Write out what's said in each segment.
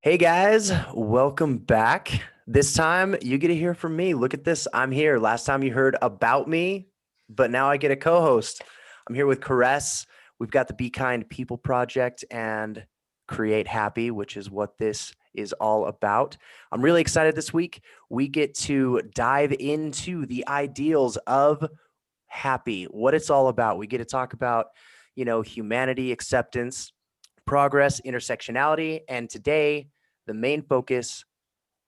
Hey guys, welcome back. This time you get to hear from me. Look at this. I'm here. Last time you heard about me, but now I get a co-host. I'm here with Caress. We've got the Be Kind People Project and Create Happy, which is what this is all about. I'm really excited this week. We get to dive into the ideals of happy, what it's all about. We get to talk about, humanity, acceptance, progress, intersectionality, and today the main focus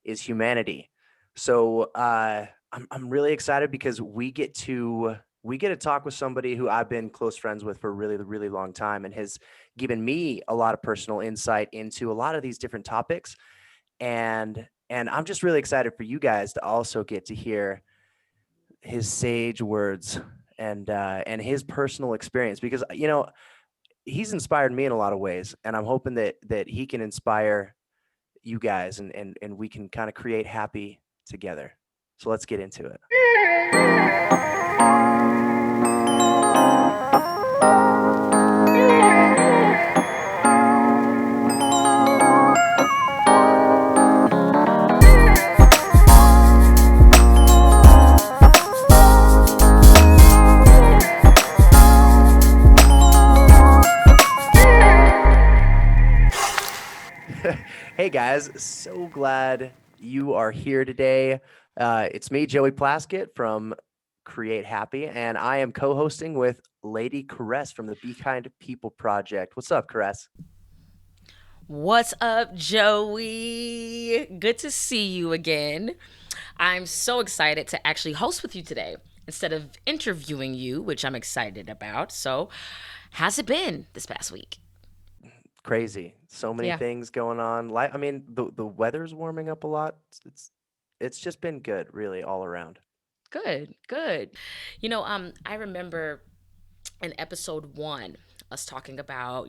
is humanity. So I'm really excited because we get to talk with somebody who I've been close friends with for a really long time and has given me a lot of personal insight into a lot of these different topics. And I'm just really excited for you guys to also get to hear his sage words and his personal experience because he's inspired me in a lot of ways, and I'm hoping that he can inspire you guys and we can kind of create happy together. So let's get into it. Hey guys, so glad you are here today. It's me, Joey Plaskett from Create Happy, and I am co-hosting with Lady Caress from the Be Kind People Project. What's up, Caress? What's up, Joey? Good to see you again. I'm so excited to actually host with you today instead of interviewing you, which I'm excited about. So, how's it been this past week? Crazy. So many Yeah, things going on. Like, I mean, the weather's warming up a lot. It's just been good, really, all around. good, good. I remember in episode one, us talking about,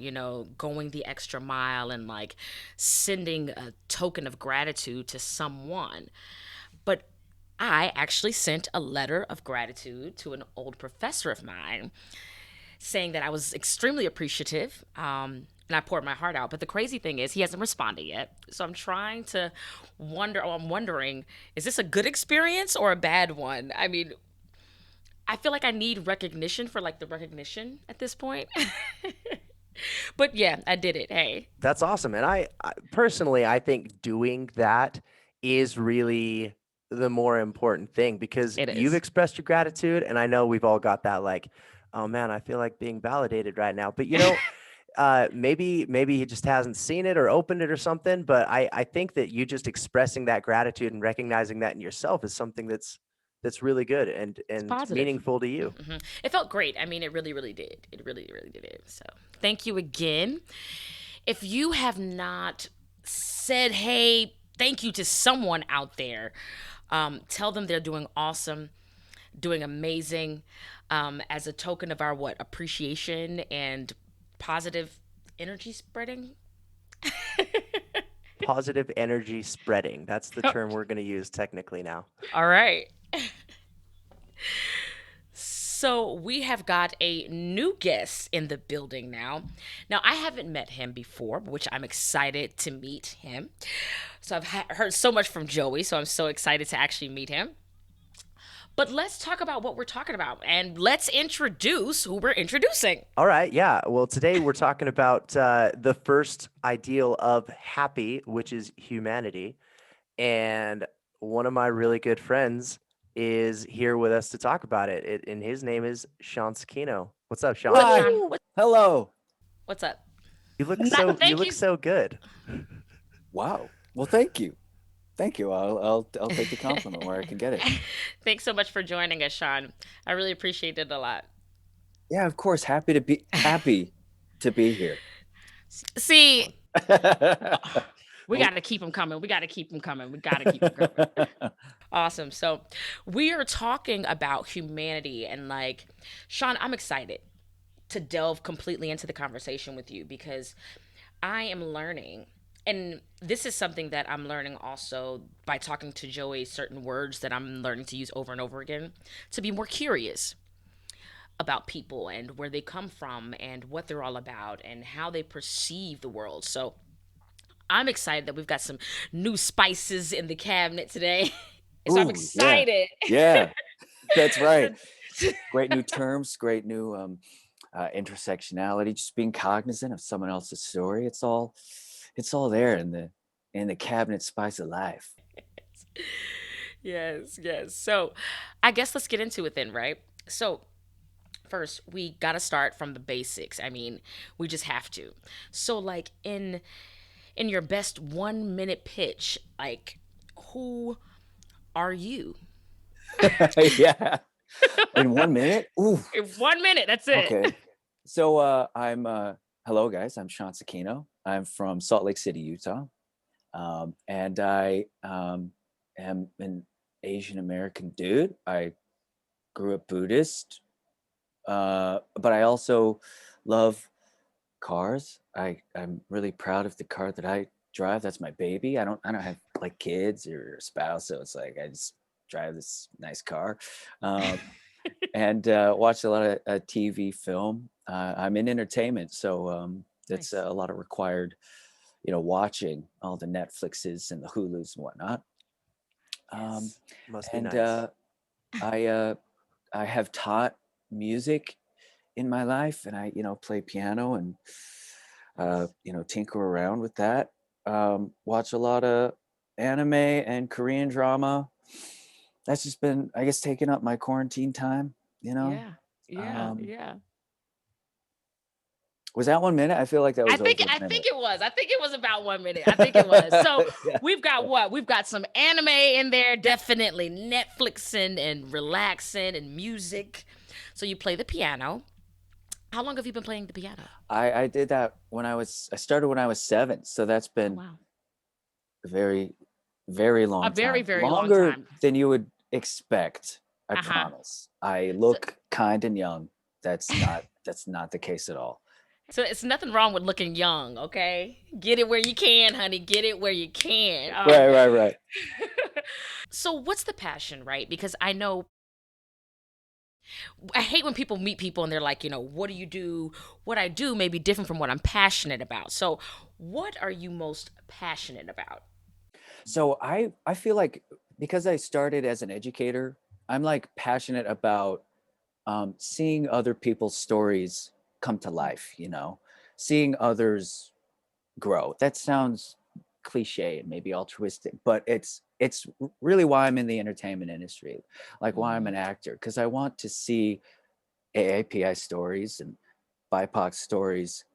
going the extra mile and like sending a token of gratitude to someone. But I actually sent a letter of gratitude to an old professor of mine saying that I was extremely appreciative. And I poured my heart out. But the crazy thing is, he hasn't responded yet. So I'm trying to I'm wondering, is this a good experience or a bad one? I mean, I feel like I need recognition for like the recognition at this point. But yeah, I did it. Hey, That's awesome. And I personally, I think doing that is really the more important thing because it you've is. expressed your gratitude. And I know we've all got that, like, oh man, I feel like being validated right now. But maybe he just hasn't seen it or opened it or something. But I think that you just expressing that gratitude and recognizing that in yourself is something that's really good and It's and positive. meaningful to you. It felt great. I mean, it really, really did. It really, really did it. So thank you again. If you have not said, hey, thank you to someone out there, tell them they're doing awesome, doing amazing, as a token of our what appreciation and positive energy spreading. Positive energy spreading. That's the term we're going to use technically now. All right. So we have got a new guest in the building now. Now I haven't met him before, which I'm excited to meet him. So I've heard so much from Joey, so I'm so excited to actually meet him. But let's talk about what we're talking about and let's introduce who we're introducing. All right. Yeah. Well, today we're talking about the first ideal of happy, which is humanity. And one of my really good friends is here with us to talk about it. And his name is Sean Sekino. What's up, What's Sean? up, Hi. Sean? Hello. What's up? You look Not, so you thank look you. so good. Wow. Well, thank you. Thank you. I'll take the compliment where I can get it. Thanks so much for joining us, Sean. I really appreciate it a lot. Yeah, of course. Happy to be here. See, we got to keep them coming. We got to keep them coming. We got to keep them coming. Awesome. So, we are talking about humanity and like, Sean, I'm excited to delve completely into the conversation with you because I am learning. And this is something that I'm learning also by talking to Joey, certain words that I'm learning to use over and over again to be more curious about people and where they come from and what they're all about and how they perceive the world. So I'm excited that we've got some new spices in the cabinet today. So I'm Ooh, yeah, excited. yeah, that's right. Great new terms, great new intersectionality, just being cognizant of someone else's story. It's all there in the cabinet spice of life. Yes, yes. So I guess let's get into it then, right? So first, we got to start from the basics. I mean, we just have to. So like in your best 1 minute pitch, like who are you? Yeah, in 1 minute. Ooh, In 1 minute, that's it. okay. So I'm hello guys. I'm Sean Sekino. I'm from Salt Lake City, Utah, and I am an Asian American dude. I grew up Buddhist, but I also love cars. I'm really proud of the car that I drive. That's my baby. I don't have like kids or a spouse, so it's like I just drive this nice car, um, and watch a lot of TV, film. I'm in entertainment, so that's Nice. a lot of required, watching all the Netflixes and the Hulus and whatnot. Um, Yes. Must be and nice. I I have taught music in my life, and I play piano and tinker around with that. Watch a lot of anime and Korean drama. That's just been, I guess, taking up my quarantine time. Yeah. Yeah. Um, Yeah. was that 1 minute? I feel like that was over a I think minute. it was. I think it was about 1 minute. I think it was. So Yeah. we've got what? We've got some anime in there, definitely Netflixing and relaxing and music. So you play the piano. How long have you been playing the piano? I did that I started when I was 7, so that's Oh been wow. a very, very A long very, time, very long longer time. than you would expect. I Uh-huh. promise. I So, look kind and young. That's not the case at all. so it's nothing wrong with looking young, okay? Get it where you can, honey. Get it where you can. Right. So what's the passion, right? Because I know I hate when people meet people and they're like, what do you do? What I do may be different from what I'm passionate about. So, what are you most passionate about? So I feel like because I started as an educator, I'm like passionate about seeing other people's stories come to life. Seeing others grow. That sounds cliche and maybe altruistic, but it's really why I'm in the entertainment industry, like why I'm Mm, an actor, because I want to see AAPI stories and BIPOC stories,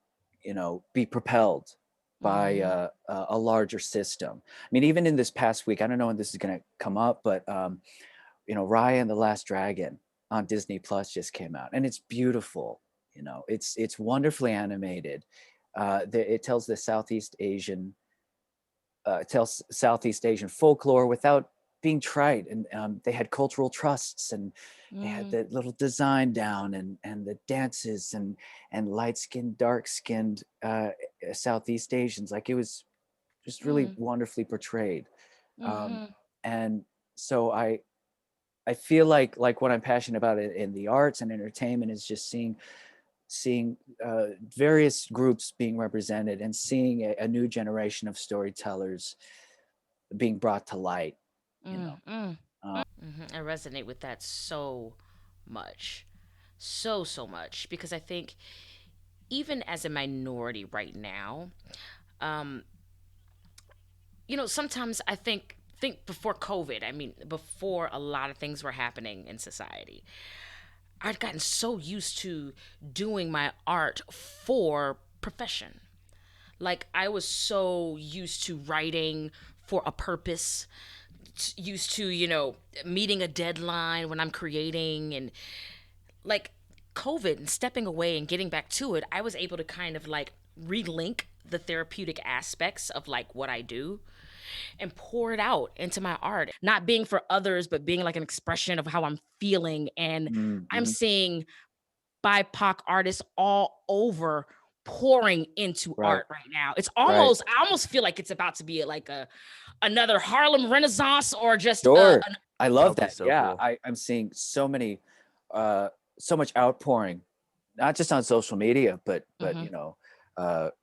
be propelled by mm, a larger system. I mean, even in this past week, I don't know when this is going to come up, but Raya and the Last Dragon on Disney Plus just came out, and it's beautiful. It's wonderfully animated. It tells the Southeast Asian folklore without being trite, and they had cultural trusts, and they had mm, the little design down, and the dances, and light skinned, dark skinned Southeast Asians. Like it was just really mm, wonderfully portrayed, um, mm, and so I feel like what I'm passionate about in the arts and entertainment is just seeing various groups being represented, and seeing a new generation of storytellers being brought to light. You mm, know, mm. um, I resonate with that so much. So much. Because I think even as a minority right now, um, sometimes I think before COVID, I mean, before a lot of things were happening in society, I'd gotten so used to doing my art for profession. Like I was so used to writing for a purpose, used to, meeting a deadline when I'm creating, and like COVID and stepping away and getting back to it, I was able to kind of like relink the therapeutic aspects of like what I do and pour it out into my art, not being for others, but being like an expression of how I'm feeling. And I'm mhm. seeing BIPOC artists all over pouring into Right, art right now. right. I almost feel like it's about to be like another Harlem Renaissance or just Sure. an I That love would be that. so Yeah, cool. I'm seeing so much outpouring, not just on social media, but mhm,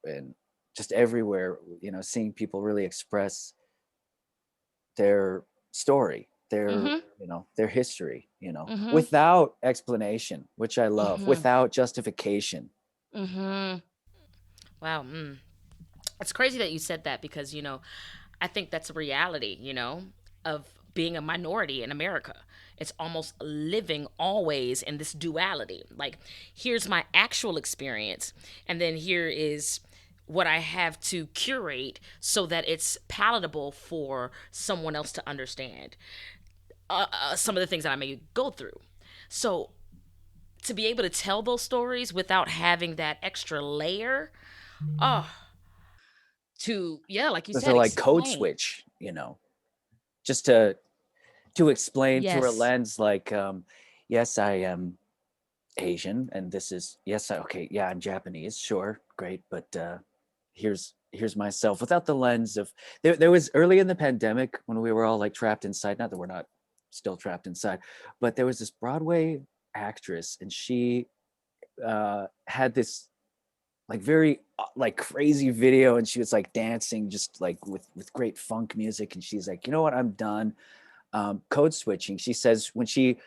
and just everywhere, seeing people really express their story, their, Mhm. their history, Mhm. without explanation, which I love, Mhm. without justification. Mhm. Wow. It's crazy that you said that because, I think that's a reality, of being a minority in America. It's almost living always in this duality. Like, here's my actual experience, and then here is what I have to curate so that it's palatable for someone else to understand some of the things that I may go through. So, to be able to tell those stories without having that extra layer, oh, to, yeah, like you So said, to like code explain. switch, just to explain through a Yes. lens like, yes, I am Asian, and this is, yes, okay, yeah, I'm Japanese, sure, great, but here's myself without the lens of, there was early in the pandemic when we were all like trapped inside, not that we're not still trapped inside, but there was this Broadway actress, and she had this like very like crazy video, and she was like dancing just like with great funk music, and she's like, you know what, I'm done code switching. She says when she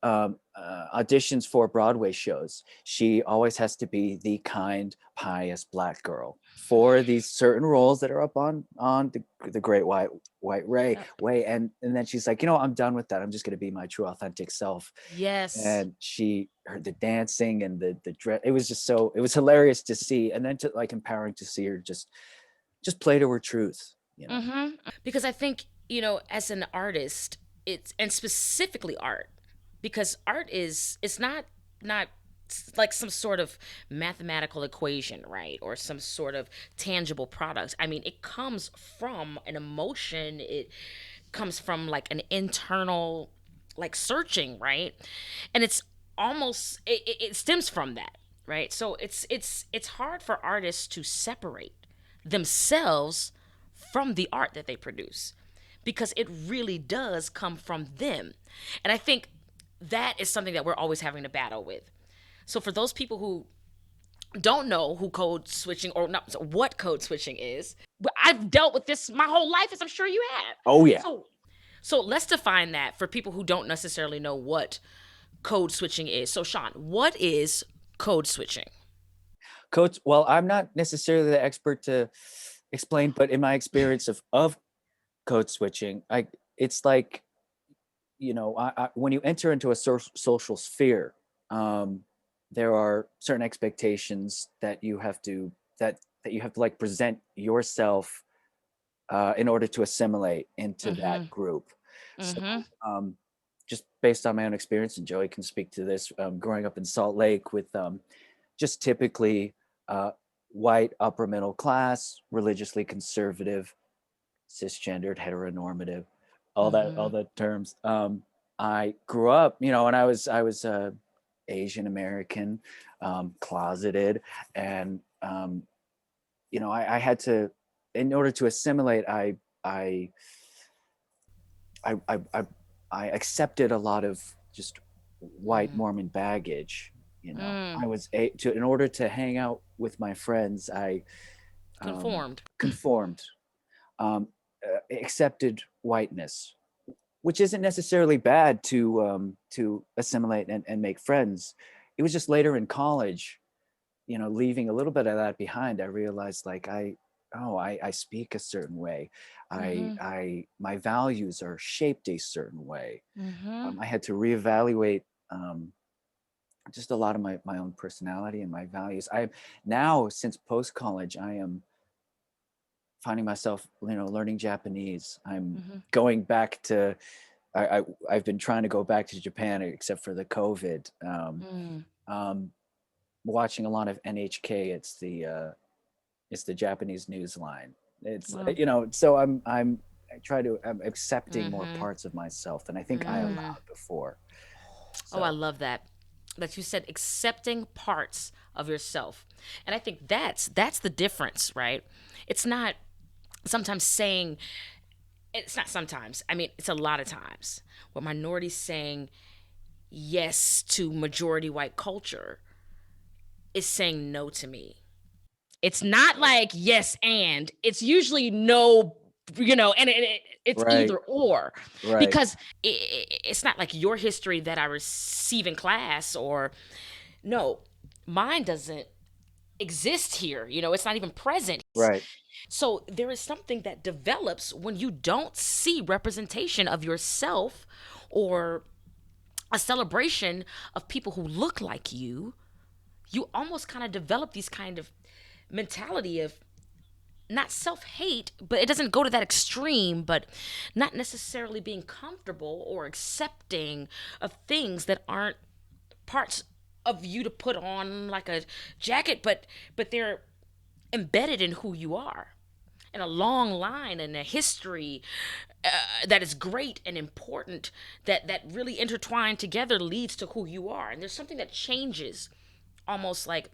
auditions for Broadway shows, she always has to be the kind, pious Black girl for these certain roles that are up on the great white Yep. way. And then she's like, I'm done with that. I'm just going to be my true, authentic self. Yes. And she heard the dancing and the dress. It was just so, it was hilarious to see, and then to like empowering to see her just play to her truth. Because I think, as an artist, it's and specifically art, because art is it's not like some sort of mathematical equation, right? Or some sort of tangible product. I mean, it comes from an emotion. It comes from like an internal like searching, right? And it's almost it stems from that, right? So it's hard for artists to separate themselves from the art that they produce, because it really does come from them. And I think that is something that we're always having to battle with. So for those people who don't know who code switching, or not, so what code switching is, but I've dealt with this my whole life, as I'm sure you have. Oh yeah. So let's define that for people who don't necessarily know what code switching is. So Sean, what is code switching? Coach, well, I'm not necessarily the expert to explain, but in my experience of code switching, it's like, when you enter into a social sphere, um, there are certain expectations that you have to like present yourself in order to assimilate into that Mhm. group. So Mhm. um, just based on my own experience, and Joey can speak to this, growing up in Salt Lake with just typically uh, white, upper middle class, religiously conservative, cisgendered, heteronormative, all Mhm. the terms. I grew up, and I was Asian American, closeted, and I had to, in order to assimilate, I I I I, I accepted a lot of just white Mm. Mormon baggage. Mm. I was in order to hang out with my friends, I Conformed. conformed, accepted whiteness, which isn't necessarily bad to assimilate and make friends. It was just later in college, leaving a little bit of that behind, I realized like I speak a certain way. Mhm. My values are shaped a certain way. Mhm. I had to reevaluate just a lot of my own personality and my values. I now, since post college, I am finding myself, learning Japanese. I'm Mhm. going back to I've been trying to go back to Japan, except for the COVID. Mm. Um, Watching a lot of NHK. It's the Japanese news line. It's Wow. so I'm accepting more Mhm. parts of myself than I think I Mm. allowed before. Oh, I So love that. That you said accepting parts of yourself. And I think that's the difference, right? It's not sometimes saying it's not sometimes. I mean, it's a lot of times where minorities saying yes to majority white culture is saying no to me. It's not like yes and. It's usually no, and it's Right. either or, Right. because it's not like your history that I receive in class, or no, mine doesn't exist here. It's not even present. Right. So there is something that develops when you don't see representation of yourself, or a celebration of people who look like you. You almost kind of develop these kind of mentality of not self-hate, but it doesn't go to that extreme, but not necessarily being comfortable or accepting of things that aren't parts of you to put on like a jacket, but they're embedded in who you are, and a long line and a history that is great and important, that really intertwined together leads to who you are. And there's something that changes, almost like,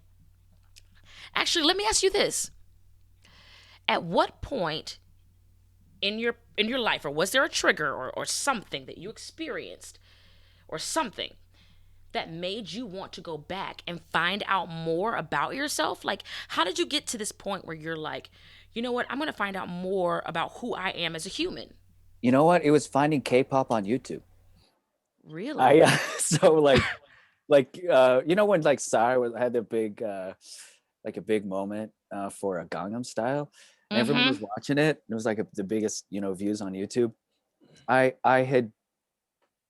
actually, let me ask you this: at what point in your life, or was there a trigger, or something that you experienced, or something that made you want to go back and find out more about yourself? Like, how did you get to this point where you're like, you know what, I'm going to find out more about who I am as a human? You know what? It was finding K-pop on YouTube. Really? I so when like Psy had the big like a big moment for a Gangnam Style, and everyone Mm-hmm. was watching it. It was like the biggest views on YouTube. I had,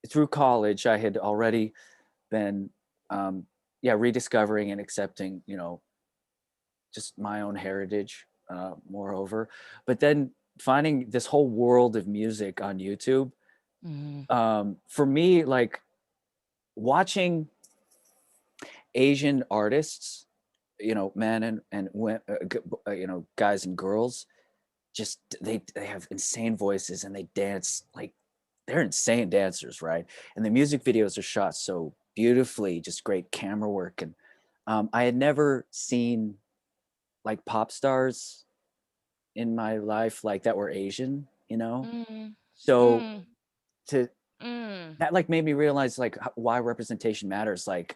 through college, I had already been rediscovering and accepting just my own heritage, moreover, but then finding this whole world of music on YouTube. Mm-hmm. For me, like, watching Asian artists, men and women, guys and girls, just they have insane voices and they dance like they're insane dancers, right? And the music videos are shot so beautifully, just great camera work. And I had never seen like pop stars in my life like that were Asian, Mm, so mm, to mm, that like made me realize like why representation matters, like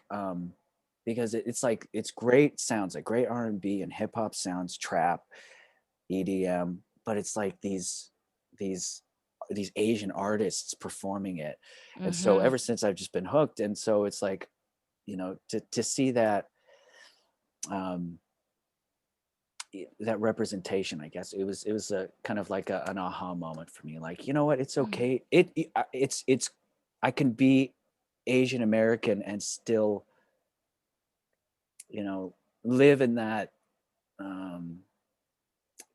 because it's like it's great sounds, like great R&B and hip hop sounds, trap, EDM, but it's like these these Asian artists performing it. And so mm-hmm. ever since I've just been hooked. And so it's like, to see that um that representation, I guess it was a kind of like an aha moment for me, like, you know what, it's Mm, okay. It's I can be Asian American and still, live um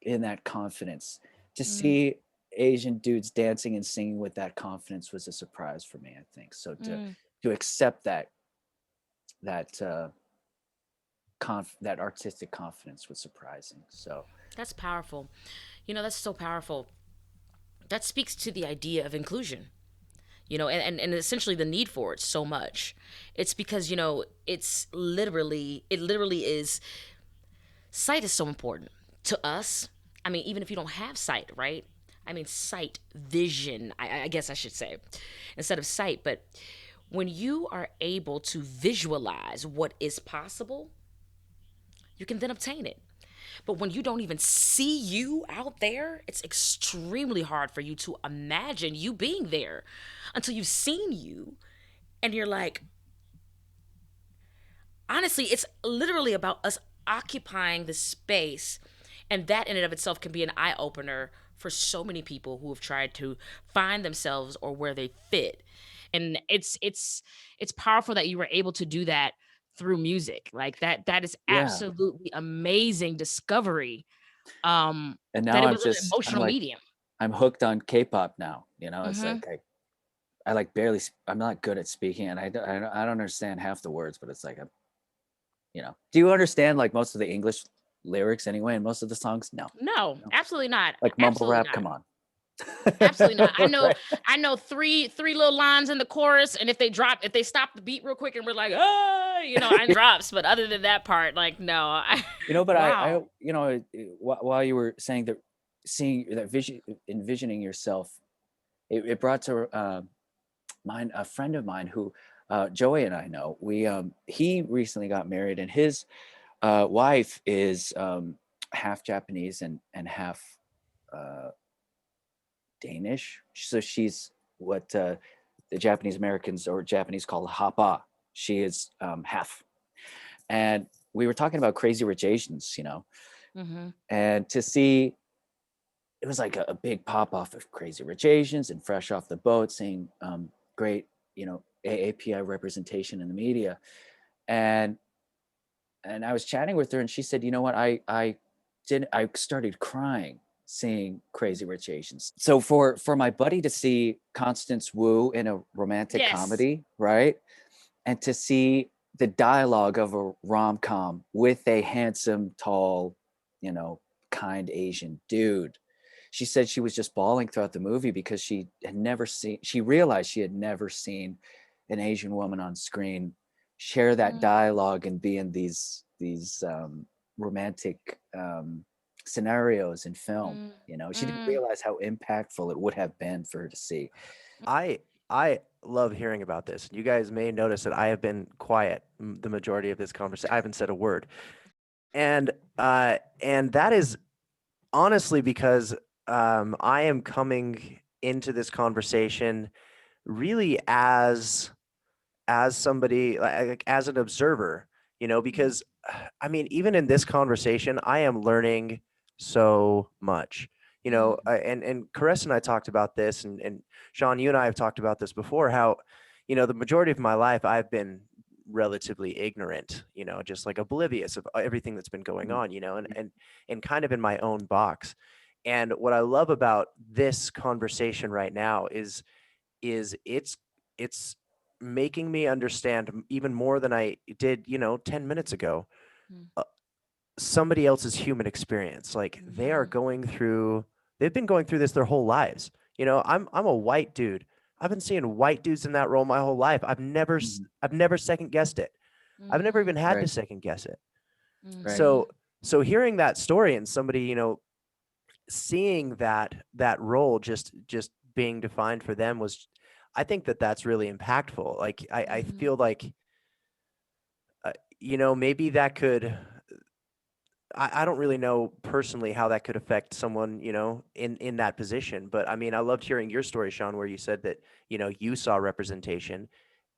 in that confidence. To mm, see Asian dudes dancing and singing with that confidence was a surprise for me, I think. So mm. to accept that that artistic confidence was surprising. So That's powerful. That's so powerful. That speaks to the idea of inclusion, and essentially the need for it so much. It's because, it literally is. Sight is so important to us. I mean, even if you don't have sight, right? I mean, sight, vision, I guess I should say, instead of sight. But when you are able to visualize what is possible, you can then obtain it. But when you don't even see you out there, it's extremely hard for you to imagine you being there until you've seen you. And you're like, honestly, it's literally about us occupying the space. And that in and of itself can be an eye opener for so many people who have tried to find themselves or where they fit. And it's powerful that you were able to do that through music. Like that is yeah. absolutely amazing discovery. And That now it was an emotional like, medium. I'm hooked on K-pop now. It's Mhm. like I like barely. I'm not good at speaking, and I don't understand half the words. But it's like Do you understand like most of the English lyrics anyway, and most of the songs? No, No, no. absolutely not. Like mumble Absolutely rap. not. Come on. Absolutely not. I know Right. I know three little lines in the chorus, and if they stop the beat real quick and we're like, "Ah," I drops, but other than that part, like, no. But I Wow. while you were saying that, seeing that vision, envisioning yourself, it brought to mind a friend of mine who Joey and I know. He recently got married, and his wife is half Japanese and half uh, Danish. So she's what the Japanese Americans or Japanese call hapa. She is half. And we were talking about Crazy Rich Asians, you know, Mm-hmm. and to see it was like a big pop off of Crazy Rich Asians and Fresh Off the Boat, seeing great, you know, AAPI representation in the media, and I was chatting with her, and she said, you know what, I started crying seeing Crazy Rich Asians. So for my buddy to see Constance Wu in a romantic Yes. comedy, right, and to see the dialogue of a rom-com with a handsome, tall, you know, kind Asian dude. She said she was just bawling throughout the movie because she realized she had never seen an Asian woman on screen share that Mm, dialogue and be in these romantic scenarios in film. mm, You know, she didn't mm, realize how impactful it would have been for her to see. I I love hearing about this. You guys may notice that I have been quiet the majority of this conversation. I haven't said a word. And that is honestly because I am coming into this conversation really as somebody like as an observer, you know, mm, because I mean, even in this conversation, I am learning so much, you know, mm, and Caress and I talked about this, and Sean, you and I have talked about this before, how, you know, the majority of my life I've been relatively ignorant, you know, just like oblivious of everything that's been going Mhm. on, you know, and kind of in my own box. And what I love about this conversation right now is it's making me understand even more than I did, you know, 10 minutes ago, mm, uh, somebody else's human experience. Like mhm, they've been going through this their whole lives. You know, I'm a white dude. I've been seeing white dudes in that role my whole life. Mhm. I've never second guessed it. I've never mhm, even had to Right, second guess it. right. mhm, So hearing that story and somebody, you know, seeing that role just being defined for them was, I think that that's really impactful. Like I mhm, feel like uh, you know, maybe that could, I don't really know personally how that could affect someone, you know, in that position. But I mean, I loved hearing your story, Sean, where you said that, you know, you saw representation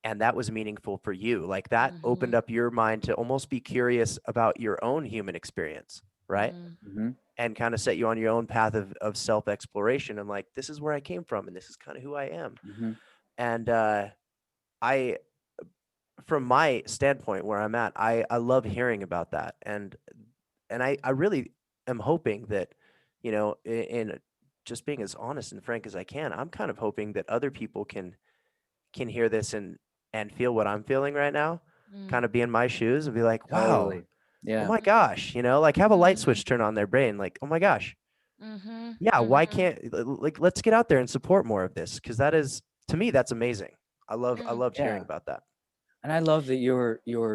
and that was meaningful for you. Like that opened mhm, up your mind to almost be curious about your own human experience, right? mhm, Hmm. And kind of set you on your own path of self exploration. And like, this is where I came from, and this is kind of who I am. Hmm. And I, from my standpoint, where I'm at, I love hearing about that, and I really am hoping that, you know, in just being as honest and frank as I can, I'm kind of hoping that other people can hear this and feel what I'm feeling right now, mm, kind of be in my shoes and be like, wow, Totally. oh Yeah. my gosh, you know, like have a light mhm, switch turn on their brain, like, oh my gosh, mhm, yeah, why mhm, can't like let's get out there and support more of this, because that is, to me, that's amazing. I mm, loved hearing Yeah. about that. And I love that you're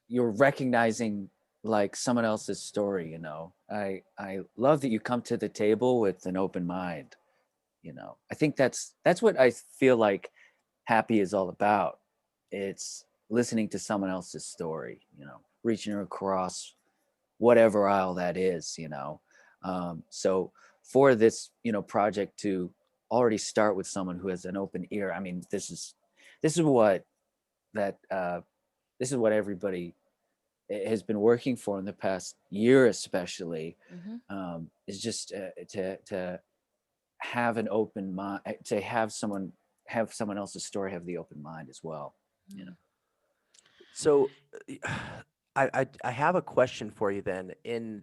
recognizing like someone else's story, you know. I love that you come to the table with an open mind, you know. I think that's what I feel like happy is all about. It's listening to someone else's story, you know, reaching across whatever aisle that is, you know. So for this, you know, project to already start with someone who has an open ear, I mean, this is what that this is what everybody has been working for in the past year, especially, mhm, is just to have an open mind, to have someone else's story have the open mind as well, you know. mm, So I have a question for you then, in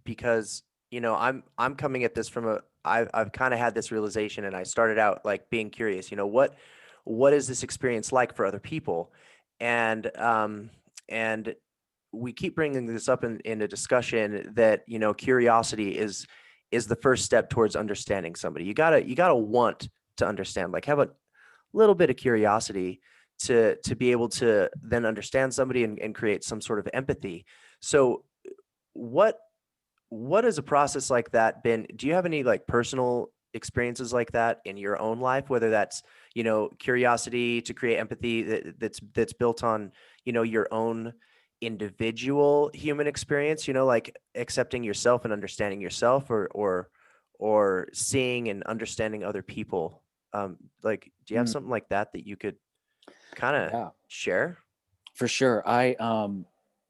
because, you know, I'm coming at this from a, I've kind of had this realization, and I started out like being curious, you know, what is this experience like for other people? And we keep bringing this up in a discussion that, you know, curiosity is the first step towards understanding somebody. You gotta want to understand, like have a little bit of curiosity to be able to then understand somebody and create some sort of empathy. So what what has a process like that been? Do you have any like personal experiences like that in your own life, whether that's, you know, curiosity to create empathy that's built on, you know, your own individual human experience, you know, like accepting yourself and understanding yourself, or seeing and understanding other people. Like, do you have Mm, something like that that you could kind of yeah, share? for sure.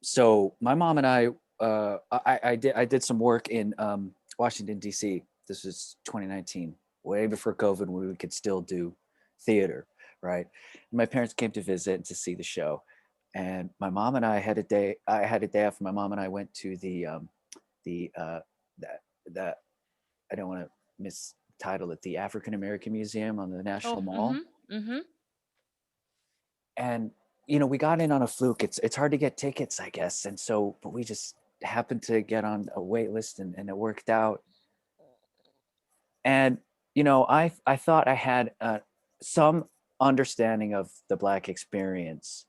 So my mom and I did some work in Washington D.C. This was 2019, way before COVID, when we could still do theater, right? And my parents came to visit to see the show, and my mom and I had a day. I had a day off. My mom and I went to the that that I don't want to mistitle it, the African American Museum on the Oh, National Mall. mm-hmm. Mm-hmm. And we got in on a fluke. It's hard to get tickets, I guess, and so but we just happened to get on a wait list, and it worked out. And I thought I had some understanding of the Black experience,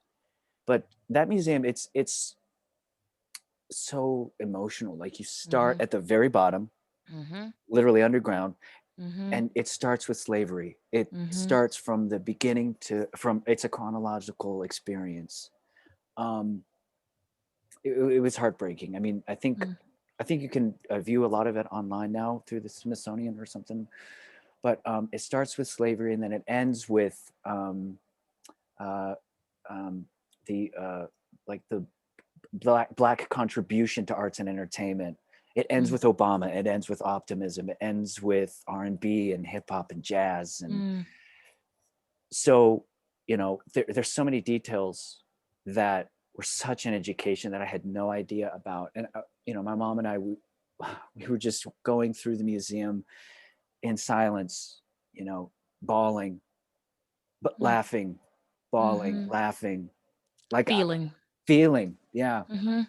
but that museum, it's so emotional. Like, you start Mm-hmm. at the very bottom, Mm-hmm. literally underground, Mm-hmm. and it starts with slavery. It Mm-hmm. starts from the beginning from it's a chronological experience. um it was heartbreaking. I mean, I think you can view a lot of it online now through the Smithsonian or something. But it starts with slavery, and then it ends with uh, um, the like the black contribution to arts and entertainment. It ends with Obama. It ends with optimism. It ends with R&B and hip hop and jazz. And Mm-hmm. so, there's so many details that were such an education that I had no idea about. And my mom and I, we were just going through the museum in silence, bawling, but laughing, bawling, Mm-hmm. laughing, like Feeling. feeling. Yeah. Mm-hmm.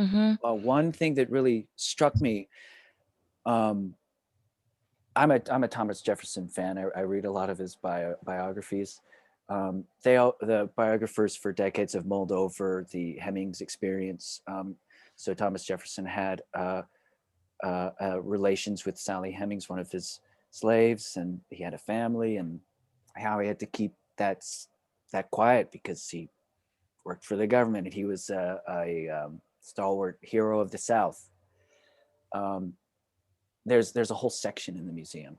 Mm-hmm. One thing that really struck me, um, I'm a Thomas Jefferson fan. I read a lot of his biographies. The biographers for decades have mulled over the Hemings experience. So Thomas Jefferson had relations with Sally Hemings, one of his slaves, and he had a family, and how he had to keep that quiet because he worked for the government, and he was a stalwart hero of the South. Um, there's a whole section in the museum,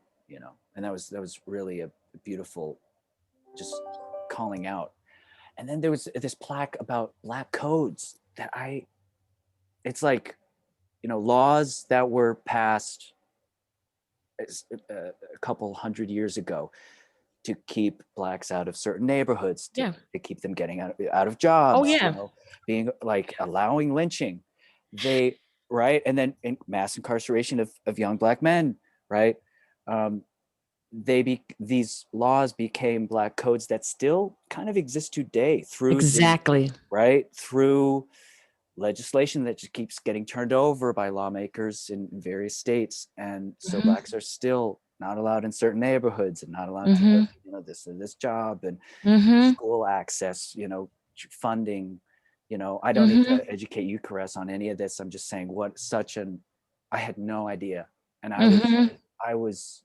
and that was really a beautiful, just calling out. And then there was this plaque about Black codes that it's like, laws that were passed a couple hundred years ago to keep Blacks out of certain neighborhoods, to, Yeah. to keep them getting out of Oh jobs, yeah. being like allowing lynching. They, right. And then mass incarceration of young Black men, right. Um, these laws became Black codes that still kind of exist today Exactly. through legislation that just keeps getting turned over by lawmakers in various states. And so Mm-hmm. Blacks are still not allowed in certain neighborhoods, and not allowed to Mm-hmm. work, this or this job, and Mm-hmm. school access, funding. I don't need Mm-hmm. to educate you, Caress, on any of this. I'm just saying I had no idea. And Mm-hmm. I was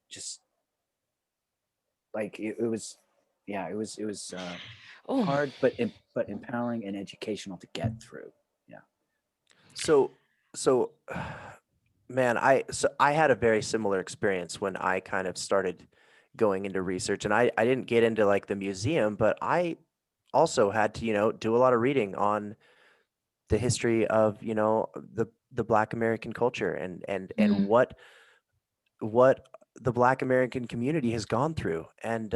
just like, it was, yeah, it was Oh. hard, but empowering and educational to get through. Yeah. So, so, man, I had a very similar experience when I kind of started going into research, and I didn't get into like the museum, but I also had to, do a lot of reading on the history of, the Black American culture, and Mm-hmm. what the Black American community has gone through. And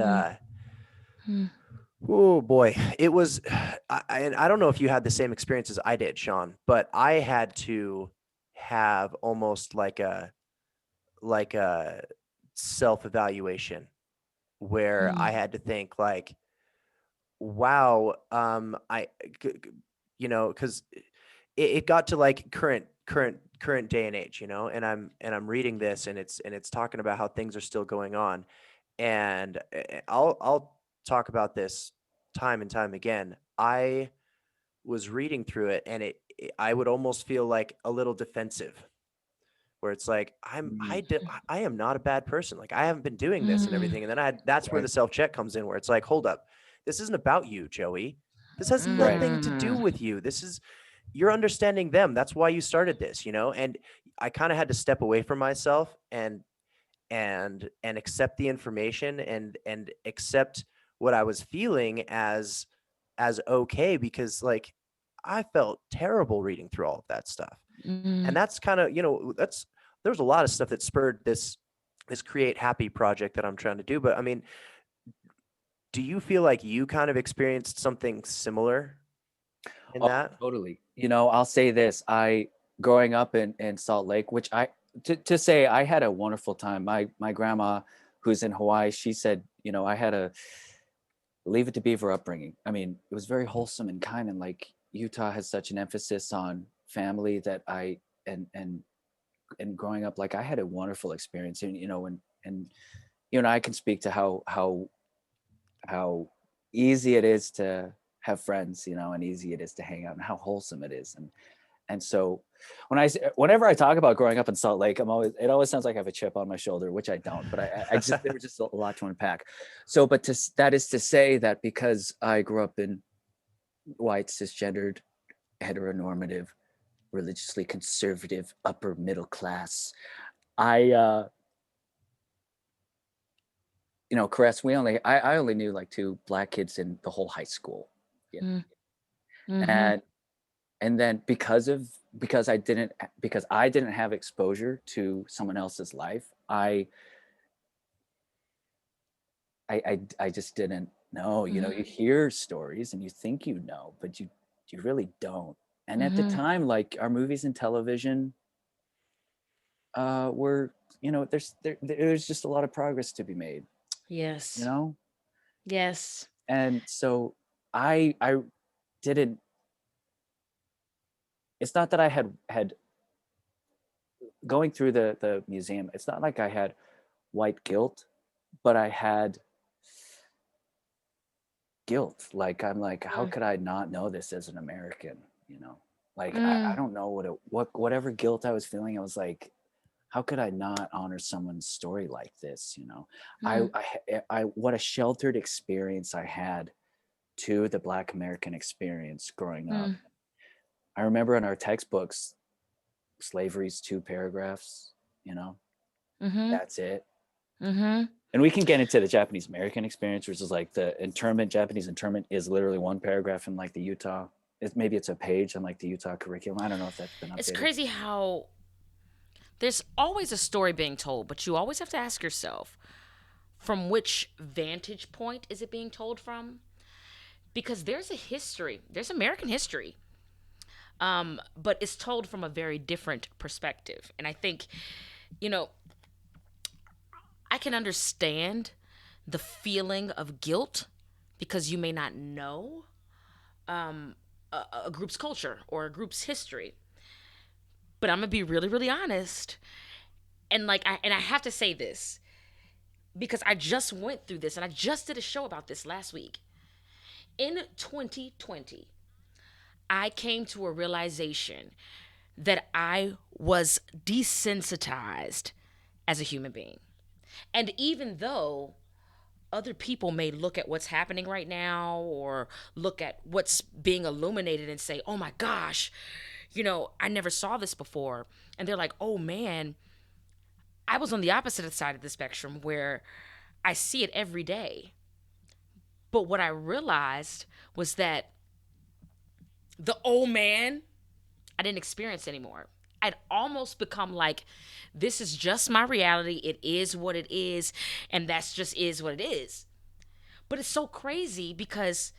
oh boy, it was. And I don't know if you had the same experience as I did, Sean, but I had to have almost like a self evaluation where I had to think like, wow, because it got to like current day and age, and I'm reading this, and it's talking about how things are still going on. And I'll talk about this time and time again. I was reading through it, and I would almost feel like a little defensive, where it's like Mm, I am not a bad person. Like, I haven't been doing this and everything. And then that's where right. the self check comes in, where it's like, hold up, this isn't about you, Joey. This has Right. nothing to do with you. This is you're understanding them. That's why you started this, you know? And I kind of had to step away from myself and accept the information and accept what I was feeling as okay because like I felt terrible reading through all of that stuff. And Mm. that's kind of, you know, that's there's a lot of stuff that spurred this Create Happy project that I'm trying to do, but I mean, do you feel like you kind of experienced something similar in Oh, that? totally. You know, I'll say this. I growing up in Salt Lake, which to say I had a wonderful time. My grandma, who's in Hawaii, she said, you know, I had a Leave It to Beaver upbringing. I mean, it was very wholesome and kind, and like Utah has such an emphasis on family that I and growing up, like I had a wonderful experience. And you know, and you know, I can speak to how easy it is to have friends, you know, and easy it is to hang out, and how wholesome it is. And so whenever I talk about growing up in Salt Lake, it always sounds like I have a chip on my shoulder, which I don't, but I just, there was just a lot to unpack. So, but that is to say that because I grew up in white, cisgendered, heteronormative, religiously conservative, upper middle class, I, you know, Caress, I only knew like two black kids in the whole high school. Yeah. Mm. Mm-hmm. And then because I didn't have exposure to someone else's life, I just didn't know. You know, Mm-hmm. you hear stories and you think you know, but you really don't. And at the Mm-hmm. time, like our movies and television were, you know, there's just a lot of progress to be made, you Yes. know. Yes. And so I didn't. It's not that I had going through the museum. It's not like I had white guilt, but I had guilt. Like I'm like, how Mm. could I not know this as an American? You know, like I Mm. don't know whatever guilt I was feeling. I was like, how could I not honor someone's story like this? You know, Mm. I what a sheltered experience I had to the Black American experience growing up. Mm. I remember in our textbooks, slavery's 2 paragraphs. You know, Mm-hmm. that's it. Mm-hmm. And we can get into the Japanese American experience, which is like the internment. Japanese internment is literally 1 paragraph in like the Utah. Maybe it's a page on like the Utah curriculum. I don't know if that's been It's updated. crazy how there's always a story being told, but you always have to ask yourself, from which vantage point is it being told from? Because there's a history, there's American history, but it's told from a very different perspective. And I think, you know, I can understand the feeling of guilt because you may not know a group's culture or a group's history. But I'm gonna be really, really honest, and I have to say this because I just went through this and I just did a show about this last week. In 2020, I came to a realization that I was desensitized as a human being. And even though other people may look at what's happening right now or look at what's being illuminated and say, oh my gosh, I never saw this before. And they're like, oh man, I was on the opposite side of the spectrum where I see it every day. But what I realized was that the old man, I didn't experience anymore. I'd almost become like, this is just my reality. It is what it is. And that's just is what it is. But it's so crazy because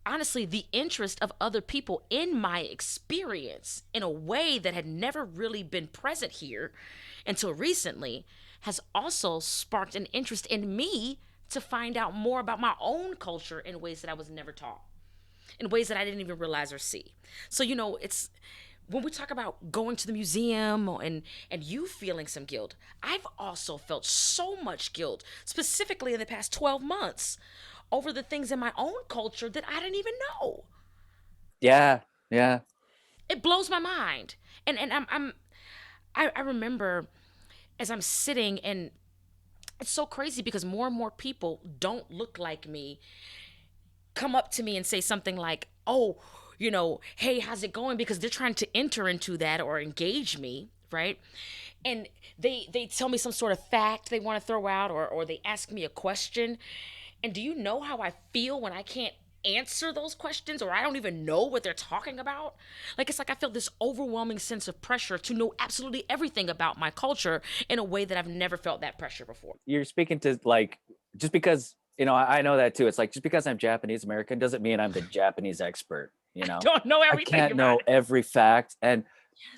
honestly, the interest of other people in my experience in a way that had never really been present here until recently has also sparked an interest in me to find out more about my own culture in ways that I was never taught, in ways that I didn't even realize or see. So, it's when we talk about going to the museum and you feeling some guilt, I've also felt so much guilt, specifically in the past 12 months, over the things in my own culture that I didn't even know. Yeah, yeah, It blows my mind. And I remember as I'm sitting, and it's so crazy because more and more people don't look like me come up to me and say something like, oh, hey, how's it going? Because they're trying to enter into that or engage me, right? And they tell me some sort of fact they want to throw out, or they ask me a question. And do you know how I feel when I can't answer those questions, or I don't even know what they're talking about? Like, it's like I feel this overwhelming sense of pressure to know absolutely everything about my culture in a way that I've never felt that pressure before. You're speaking to like, just because, I know that too. It's like, just because I'm Japanese American doesn't mean I'm the Japanese expert, Don't know I everything can't about know it. every fact. But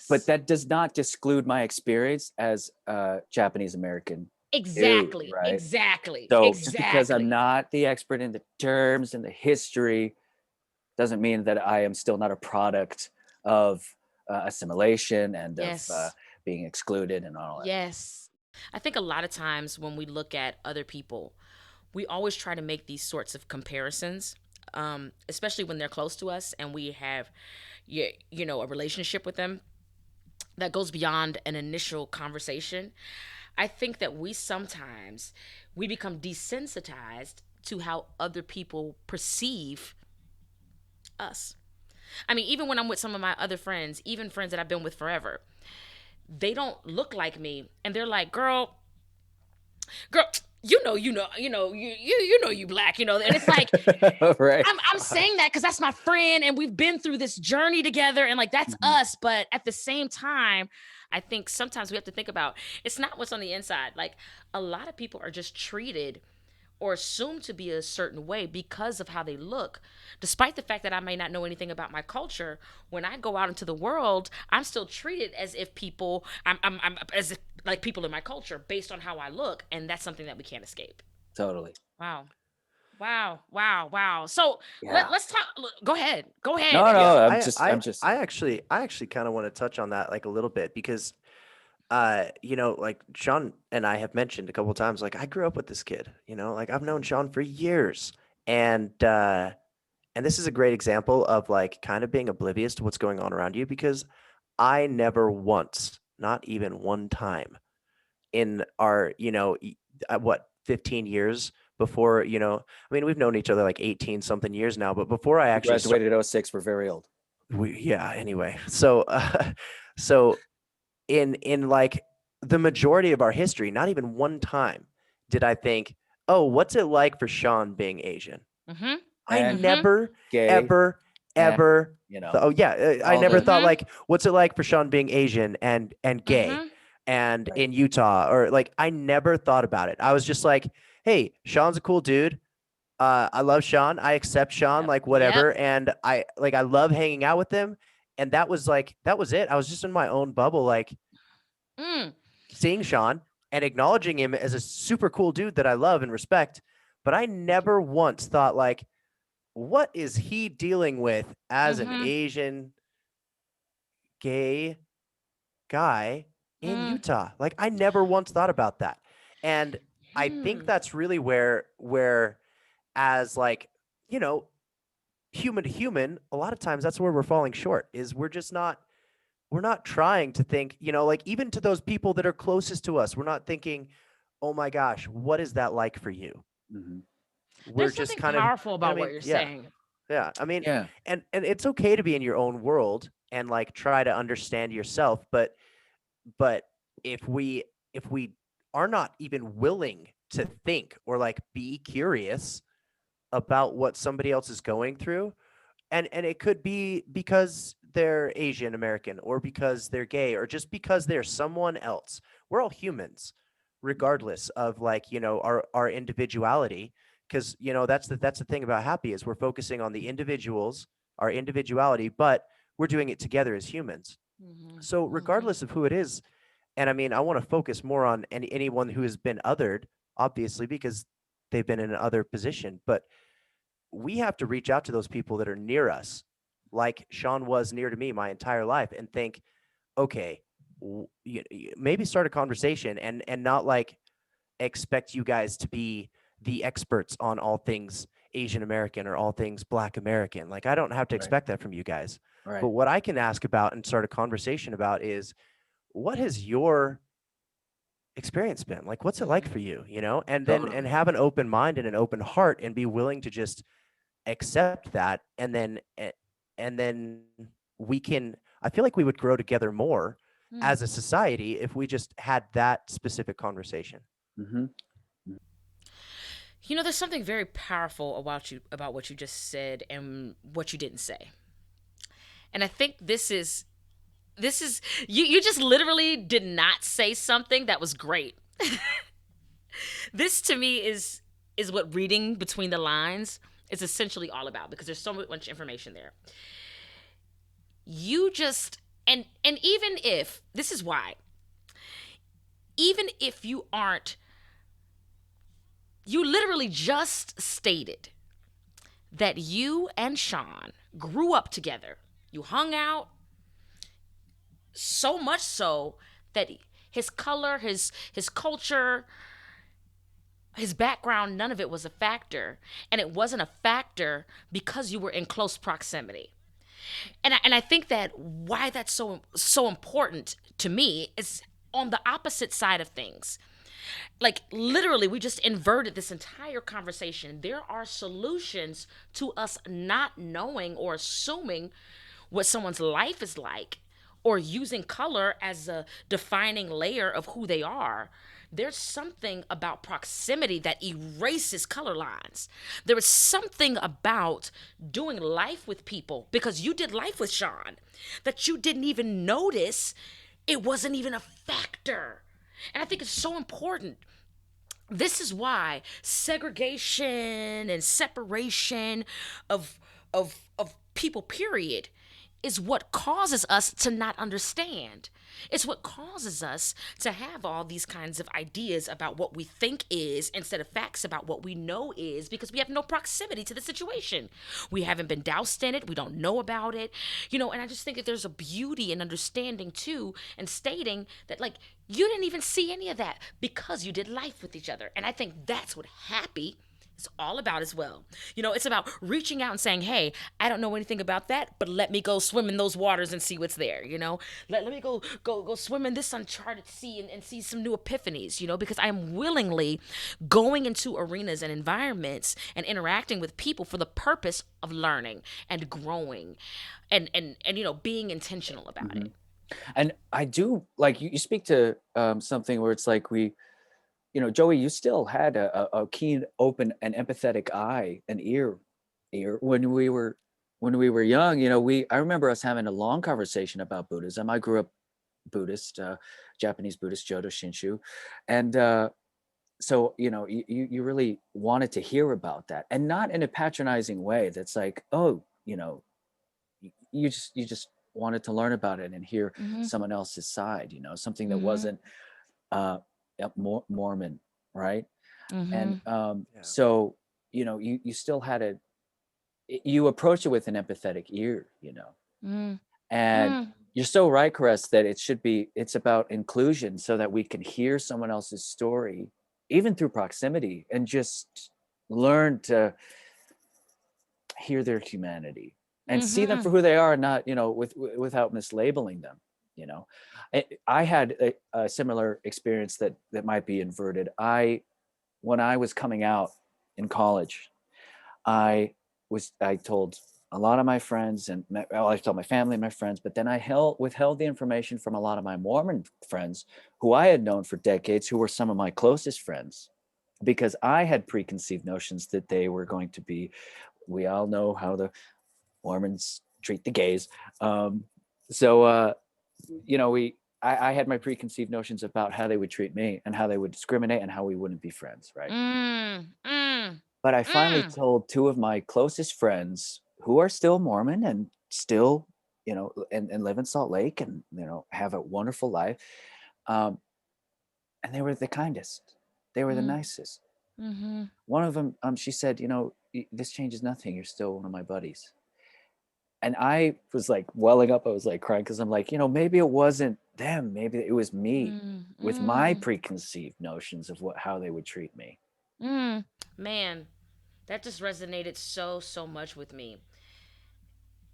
Yes. that does not disclude my experience as a Japanese American dude, Exactly. right? Exactly. So just because I'm Exactly. not the expert in the terms and the history doesn't mean that I am still not a product of assimilation and of Yes. being excluded and all that. Yes. I think a lot of times when we look at other people, we always try to make these sorts of comparisons, especially when they're close to us and we have, a relationship with them that goes beyond an initial conversation. I think that we become desensitized to how other people perceive us. I mean, even when I'm with some of my other friends, even friends that I've been with forever, they don't look like me, and they're like, girl, you black, and it's like, Right. I'm saying that because that's my friend and we've been through this journey together, and like that's Mhm. us. But at the same time, I think sometimes we have to think about, it's not what's on the inside. Like, a lot of people are just treated or assumed to be a certain way because of how they look. Despite the fact that I may not know anything about my culture, when I go out into the world, I'm still treated as if I'm as if like people in my culture based on how I look, and that's something that we can't escape. Totally. Wow. Wow, wow, wow. So Yeah. let's talk. Go ahead. Go No, ahead. no, Yeah, I'm just I actually kind of want to touch on that like a little bit because like Sean and I have mentioned a couple of times, like I grew up with this kid, like I've known Sean for years. And this is a great example of like kind of being oblivious to what's going on around you because I never once, not even one time in our, 15 years before, I mean, we've known each other like 18 something years now, but before I we actually started, graduated '06. We're very old. yeah, anyway. So, so in like the majority of our history, not even one time did I think, oh, what's it like for Sean being Asian? Mm-hmm. I And Mm-hmm. never, gay ever, and, ever. you know, Oh yeah, I all never the thought Mm-hmm. like, what's it like for Sean being Asian and gay, Mm-hmm. and right. in Utah, or like I never thought about it. I was just like, hey, Sean's a cool dude. I love Sean. I accept Sean, Yep. like Yep. whatever, and I love hanging out with him. And that was it. I was just in my own bubble, like Mm. seeing Sean and acknowledging him as a super cool dude that I love and respect. But I never once thought like, what is he dealing with as an Mm-hmm. Asian gay guy in Mm. Utah? Like I never once thought about that. And I think Hmm. that's really where as like, you know, human to human, a lot of times that's where we're falling short is we're not trying to think, like even to those people that are closest to us, we're not thinking, oh my gosh, what is that like for you? Mhm. We're There's just something kind of, powerful I about what mean, you're yeah, saying. yeah. I mean, Yeah. and it's okay to be in your own world and like try to understand yourself, but if we are not even willing to think or like be curious about what somebody else is going through, and it could be because they're Asian American or because they're gay or just because they're someone else. We're all humans, regardless of like, our individuality. Because that's the thing about happy is we're focusing on the individuals, our individuality, but we're doing it together as humans. Mm-hmm. So Mm-hmm. regardless of who it is, and I mean, I want to focus more on anyone who has been othered, obviously, because they've been in an other position. But we have to reach out to those people that are near us, like Sean was near to me my entire life, and think, okay, maybe start a conversation and not like expect you guys to be the experts on all things Asian American or all things Black American. Like I don't have to Right. expect that from you guys. But Right. what I can ask about and start a conversation about is what has your experience been? Like what's it like Mm-hmm. for you, And then and Totally. have an open mind and an open heart and be willing to just accept that, and then we can, I feel like we would grow together more Mm. as a society if we just had that specific conversation. Mm-hmm. You know, there's something very powerful about what you just said and what you didn't say. And I think this is you just literally did not say something that was great. This to me is what reading between the lines is essentially all about, because there's so much information there. You just and even if this is why, even if you literally just stated that you and Sean grew up together. You hung out so much so that his color, his culture, his background, none of it was a factor. And it wasn't a factor because you were in close proximity. And I think that why that's so important to me is on the opposite side of things. Like literally, we just inverted this entire conversation. There are solutions to us not knowing or assuming what someone's life is like, or using color as a defining layer of who they are. There's something about proximity that erases color lines. There is something about doing life with people, because you did life with Sean, that you didn't even notice it wasn't even a factor. And I think it's so important. This is why segregation and separation of people, period, is what causes us to not understand. It's what causes us to have all these kinds of ideas about what we think is instead of facts about what we know is, because we have no proximity to the situation. We haven't been doused in it. We don't know about it. And I just think that there's a beauty in understanding too, and stating that, like, you didn't even see any of that because you did life with each other. And I think that's what happy is all about as well. It's about reaching out and saying, hey, I don't know anything about that, but let me go swim in those waters and see what's there. Let me go swim in this uncharted sea and see some new epiphanies, because I am willingly going into arenas and environments and interacting with people for the purpose of learning and growing and being intentional about it. And I do like you speak to something where it's like Joey, you still had a keen, open, and empathetic eye and ear when we were young. I remember us having a long conversation about Buddhism. I grew up Buddhist, Japanese Buddhist, Jodo Shinshu, and so you really wanted to hear about that, and not in a patronizing way. That's like, oh, you just wanted to learn about it and hear someone else's side. Something that wasn't Mormon, right? And so you still had you approach it with an empathetic ear, and you're so right, Caress, that it's about inclusion, so that we can hear someone else's story, even through proximity, and just learn to hear their humanity and see them for who they are, and not without mislabeling them. I had a similar experience that might be inverted. When I was coming out in college, I told a lot of my friends, and I told my family and my friends, but then I withheld the information from a lot of my Mormon friends who I had known for decades, who were some of my closest friends, because I had preconceived notions that they were going to be. We all know how the Mormons treat the gays. I had my preconceived notions about how they would treat me and how they would discriminate and how we wouldn't be friends, right? But I finally told two of my closest friends, who are still Mormon and still, and live in Salt Lake, and, have a wonderful life. And they were the kindest. They were the nicest. One of them, she said, this changes nothing. You're still one of my buddies. And I was like welling up. I was like crying, because I'm like, maybe it wasn't them. Maybe it was me with my preconceived notions of how they would treat me. Man, that just resonated so much with me,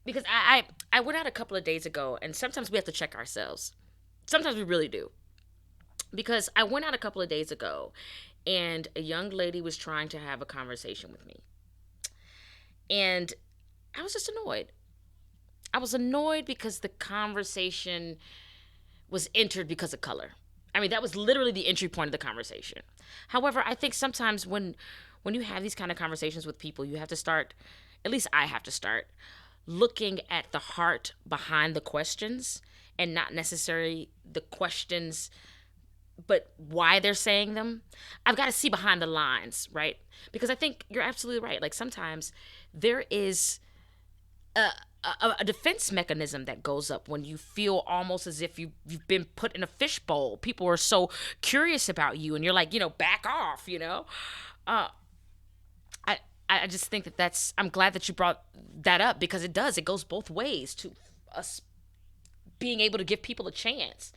because I went out a couple of days ago, and sometimes we have to check ourselves. Sometimes we really do. Because I went out a couple of days ago, and a young lady was trying to have a conversation with me. And I was just annoyed. I was annoyed because the conversation was entered because of color. I mean, that was literally the entry point of the conversation. However, I think sometimes when you have these kind of conversations with people, you have to start, at least I have to start looking at the heart behind the questions and not necessarily the questions but why they're saying them. I've got to see behind the lines, right? Because I think you're absolutely right. Like sometimes there is a defense mechanism that goes up when you feel almost as if you've been put in a fishbowl. People are so curious about you, and you're like, back off. Uh, I I just think that's. I'm glad that you brought that up because it does. It goes both ways to us being able to give people a chance.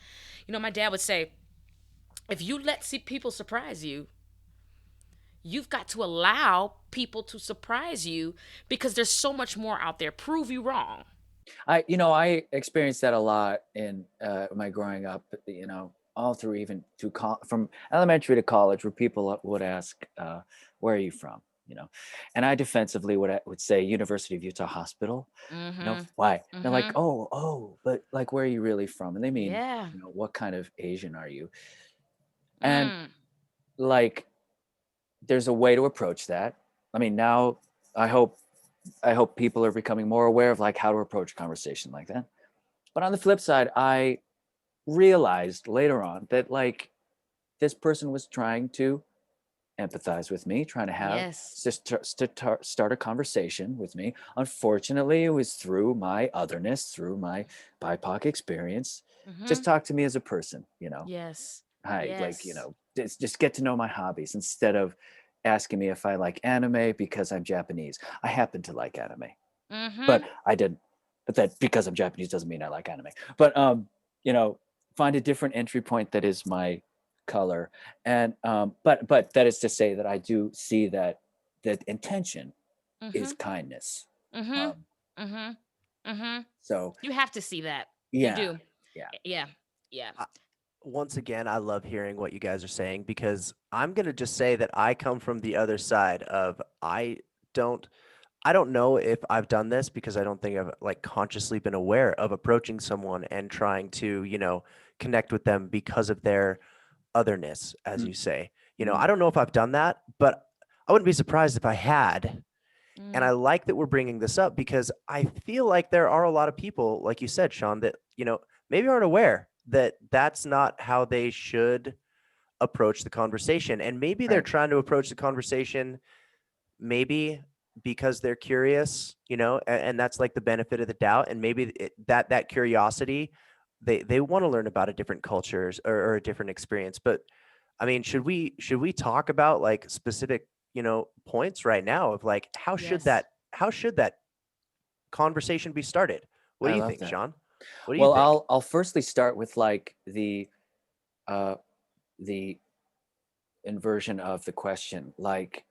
My dad would say, if you let see people surprise you, you've got to allow people to surprise you because there's so much more out there. Prove you wrong. I experienced that a lot in my growing up, all through even from elementary to college, where people would ask, where are you from? And I defensively would say University of Utah Hospital. Mm-hmm. Why? And they're like, Mm-hmm. oh, but like, where are you really from? And they mean, Yeah. what kind of Asian are you? And Mm. like, there's a way to approach that. I mean, now I hope people are becoming more aware of like how to approach a conversation like that. But on the flip side, I realized later on that like this person was trying to empathize with me, trying to have Yes. start a conversation with me. Unfortunately, it was through my otherness, through my BIPOC experience. Mm-hmm. Just talk to me as a person, Yes. Hi, like, Yes. just get to know my hobbies instead of asking me if I like anime because I'm Japanese. I happen to like anime, but Mm-hmm. I didn't. But that because I'm Japanese doesn't mean I like anime. But you know, find a different entry point that is my color, and but that is to say that I do see that intention is Mm-hmm. kindness. Mm-hmm. Um, Mm-hmm. Mm-hmm. so You have to see that. You yeah, do. yeah, Yeah. Yeah. I, once again, I love hearing what you guys are saying because I'm gonna just say that I come from the other side of don't I don't know if I've done this because I don't think I've like consciously been aware of approaching someone and trying to, connect with them because of their otherness, as mm, you say. I mm, don't know if I've done that, but I wouldn't be surprised if I had. And Mm. I like that we're bringing this up because I feel like there are a lot of people, like you said, Sean, that, maybe aren't aware that that's not how they should approach the conversation. And maybe they're right, trying to approach the conversation, maybe because they're curious, and that's like the benefit of the doubt. And maybe that curiosity, they want to learn about a different cultures or a different experience. But I mean, should we talk about like specific, points right now of like Yes. how should that conversation be started? What I do you love think, that. Sean? What do you Well, think? I'll firstly start with like uh the inversion of the question. Like,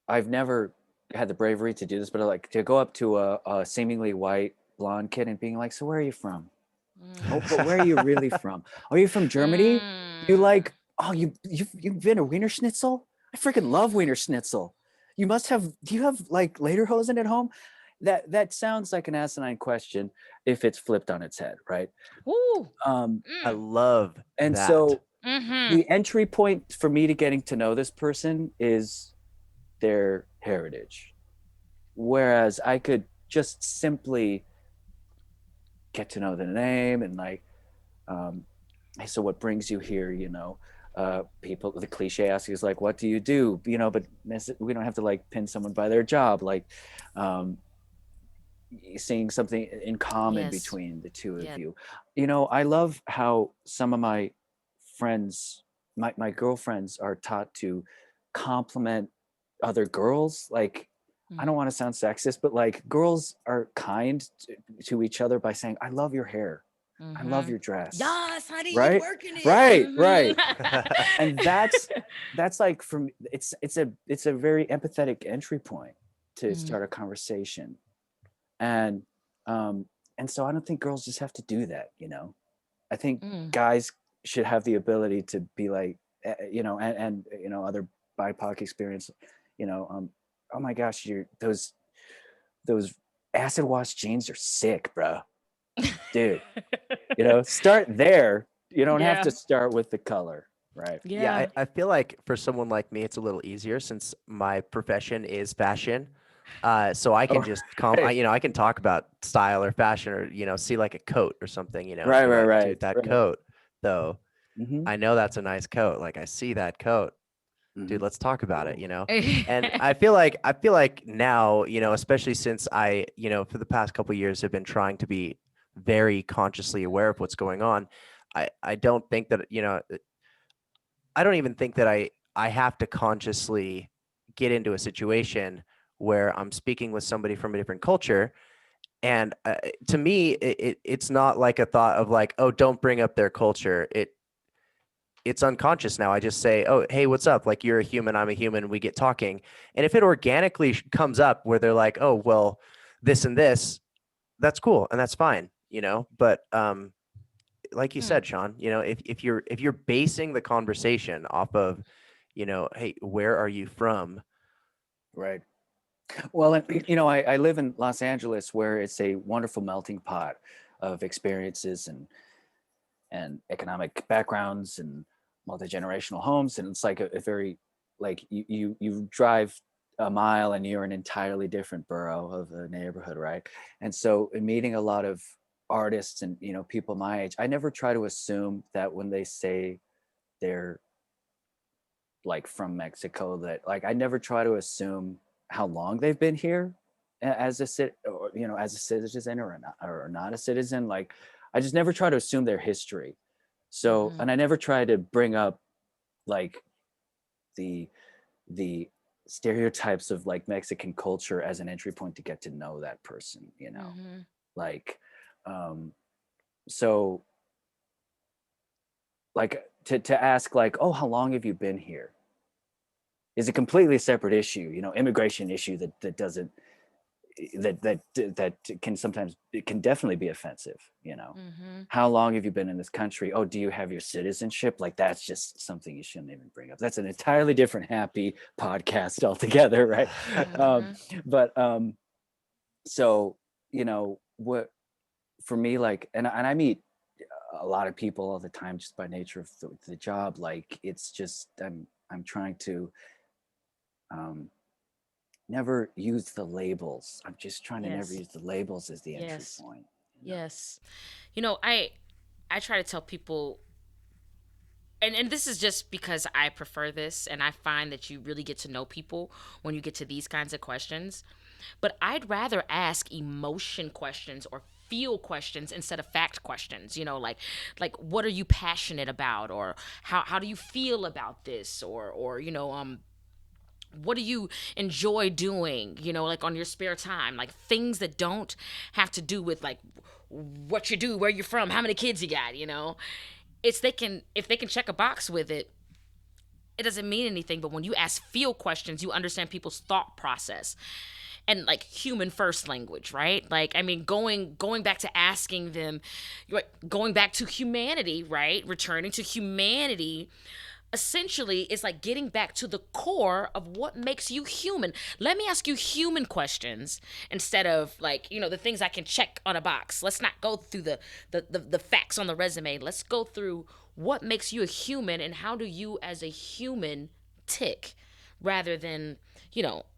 I've never had the bravery to do this, but like to go up to a seemingly white blonde kid and being like, "So where are you from? Oh, but where are you really from? Are you from Germany? You Mm. like? Oh, you've been a Wiener Schnitzel? I freaking love Wiener Schnitzel. You must have. Do you have like Lederhosen at home? That sounds like an asinine question if it's flipped on its head, right? Woo. Um, I Mm. love and that. so Mm-hmm. the entry point for me to getting to know this person is their heritage. Whereas I could just simply get to know the name and like, um, so what brings you here, people, the cliche ask is like, what do you do? But we don't have to like pin someone by their job. Like, um, seeing something in common Yes. between the two of Yes. you. I love how some of my friends, my girlfriends are taught to compliment other girls. Like, I Mm. don't want to sound sexist, but like girls are kind to each other by saying, I love your hair. I love Mm-hmm. your dress. Yes, honey, you Right? working it. Right, Mm-hmm. right. And that's like from it's a very empathetic entry point to Mm. start a conversation. And um and so I don't think girls just have to do that. I think Mm. guys should have the ability to be like, and other BIPOC experience, you know um oh my gosh, those acid wash jeans are sick, bro. Dude, start there. You don't have Yeah. to start with the color, right? Yeah, Yeah. I feel like for someone like me, it's a little easier since my profession is fashion. So I can Oh, just right, I can talk about style or fashion or, see like a coat or something, and right, be right, like, right, dude, that right. coat, though, Mm-hmm. I know that's a nice coat. Like I see that coat, Mm-hmm. dude, let's talk about it, Ooh. And I feel like now, especially since I, for the past couple of years have been trying to be very consciously aware of what's going on. I don't think that, I don't even think that I have to consciously get into a situation where I'm speaking with somebody from a different culture. And to me, it's not like a thought of like, oh, don't bring up their culture. It's unconscious now. I just say, oh, hey, what's up? Like you're a human, I'm a human. We get talking, and if it organically comes up where they're like, oh, well, this and this, that's cool and that's fine, But like you Hmm. said, Sean, if you're basing the conversation off of, hey, where are you from? Right. Well, and, I live in Los Angeles, where it's a wonderful melting pot of experiences and economic backgrounds and multi-generational homes, and it's like a very, like you drive a mile and you're an entirely different borough of a neighborhood, right? And so in meeting a lot of artists and people my age, I never try to assume that when they say they're like from Mexico, that like I never try to assume how long they've been here as a or as a citizen or not a citizen. Like I just never try to assume their history. So, Hmm. and I never try to bring up like the the stereotypes of like Mexican culture as an entry point to get to know that person, Hmm. like um so like to ask like, oh, how long have you been here, is a completely separate issue, immigration issue that doesn't that can sometimes, it can definitely be offensive. Hmm. How long have you been in this country? Oh, do you have your citizenship? Like that's just something you shouldn't even bring up. That's an entirely different happy podcast altogether, right? um Hmm. but so what, for me, like, and I meet a lot of people all the time just by nature of the job. Like it's just, I'm trying to um never use the labels. I'm just trying to never Yes. use the labels as the entry Yes. point. Yes. I try to tell people, and this is just because I prefer this and I find that you really get to know people when you get to these kinds of questions. But I'd rather ask emotion questions or feel questions instead of fact questions. Like what are you passionate about, or how do you feel about this, or what do you enjoy doing, like on your spare time, like things that don't have to do with like what you do, where you're from, how many kids you got. It's they can if they can check a box with it, it doesn't mean anything. But when you ask feel questions, you understand people's thought process and like human first language, right? Like, I mean, going back to asking them, going back to humanity, right? Returning to humanity essentially is like getting back to the core of what makes you human. Let me ask you human questions instead of like, the things I can check on a box. Let's not go through the facts on the resume. Let's go through what makes you a human and how do you as a human tick, rather than,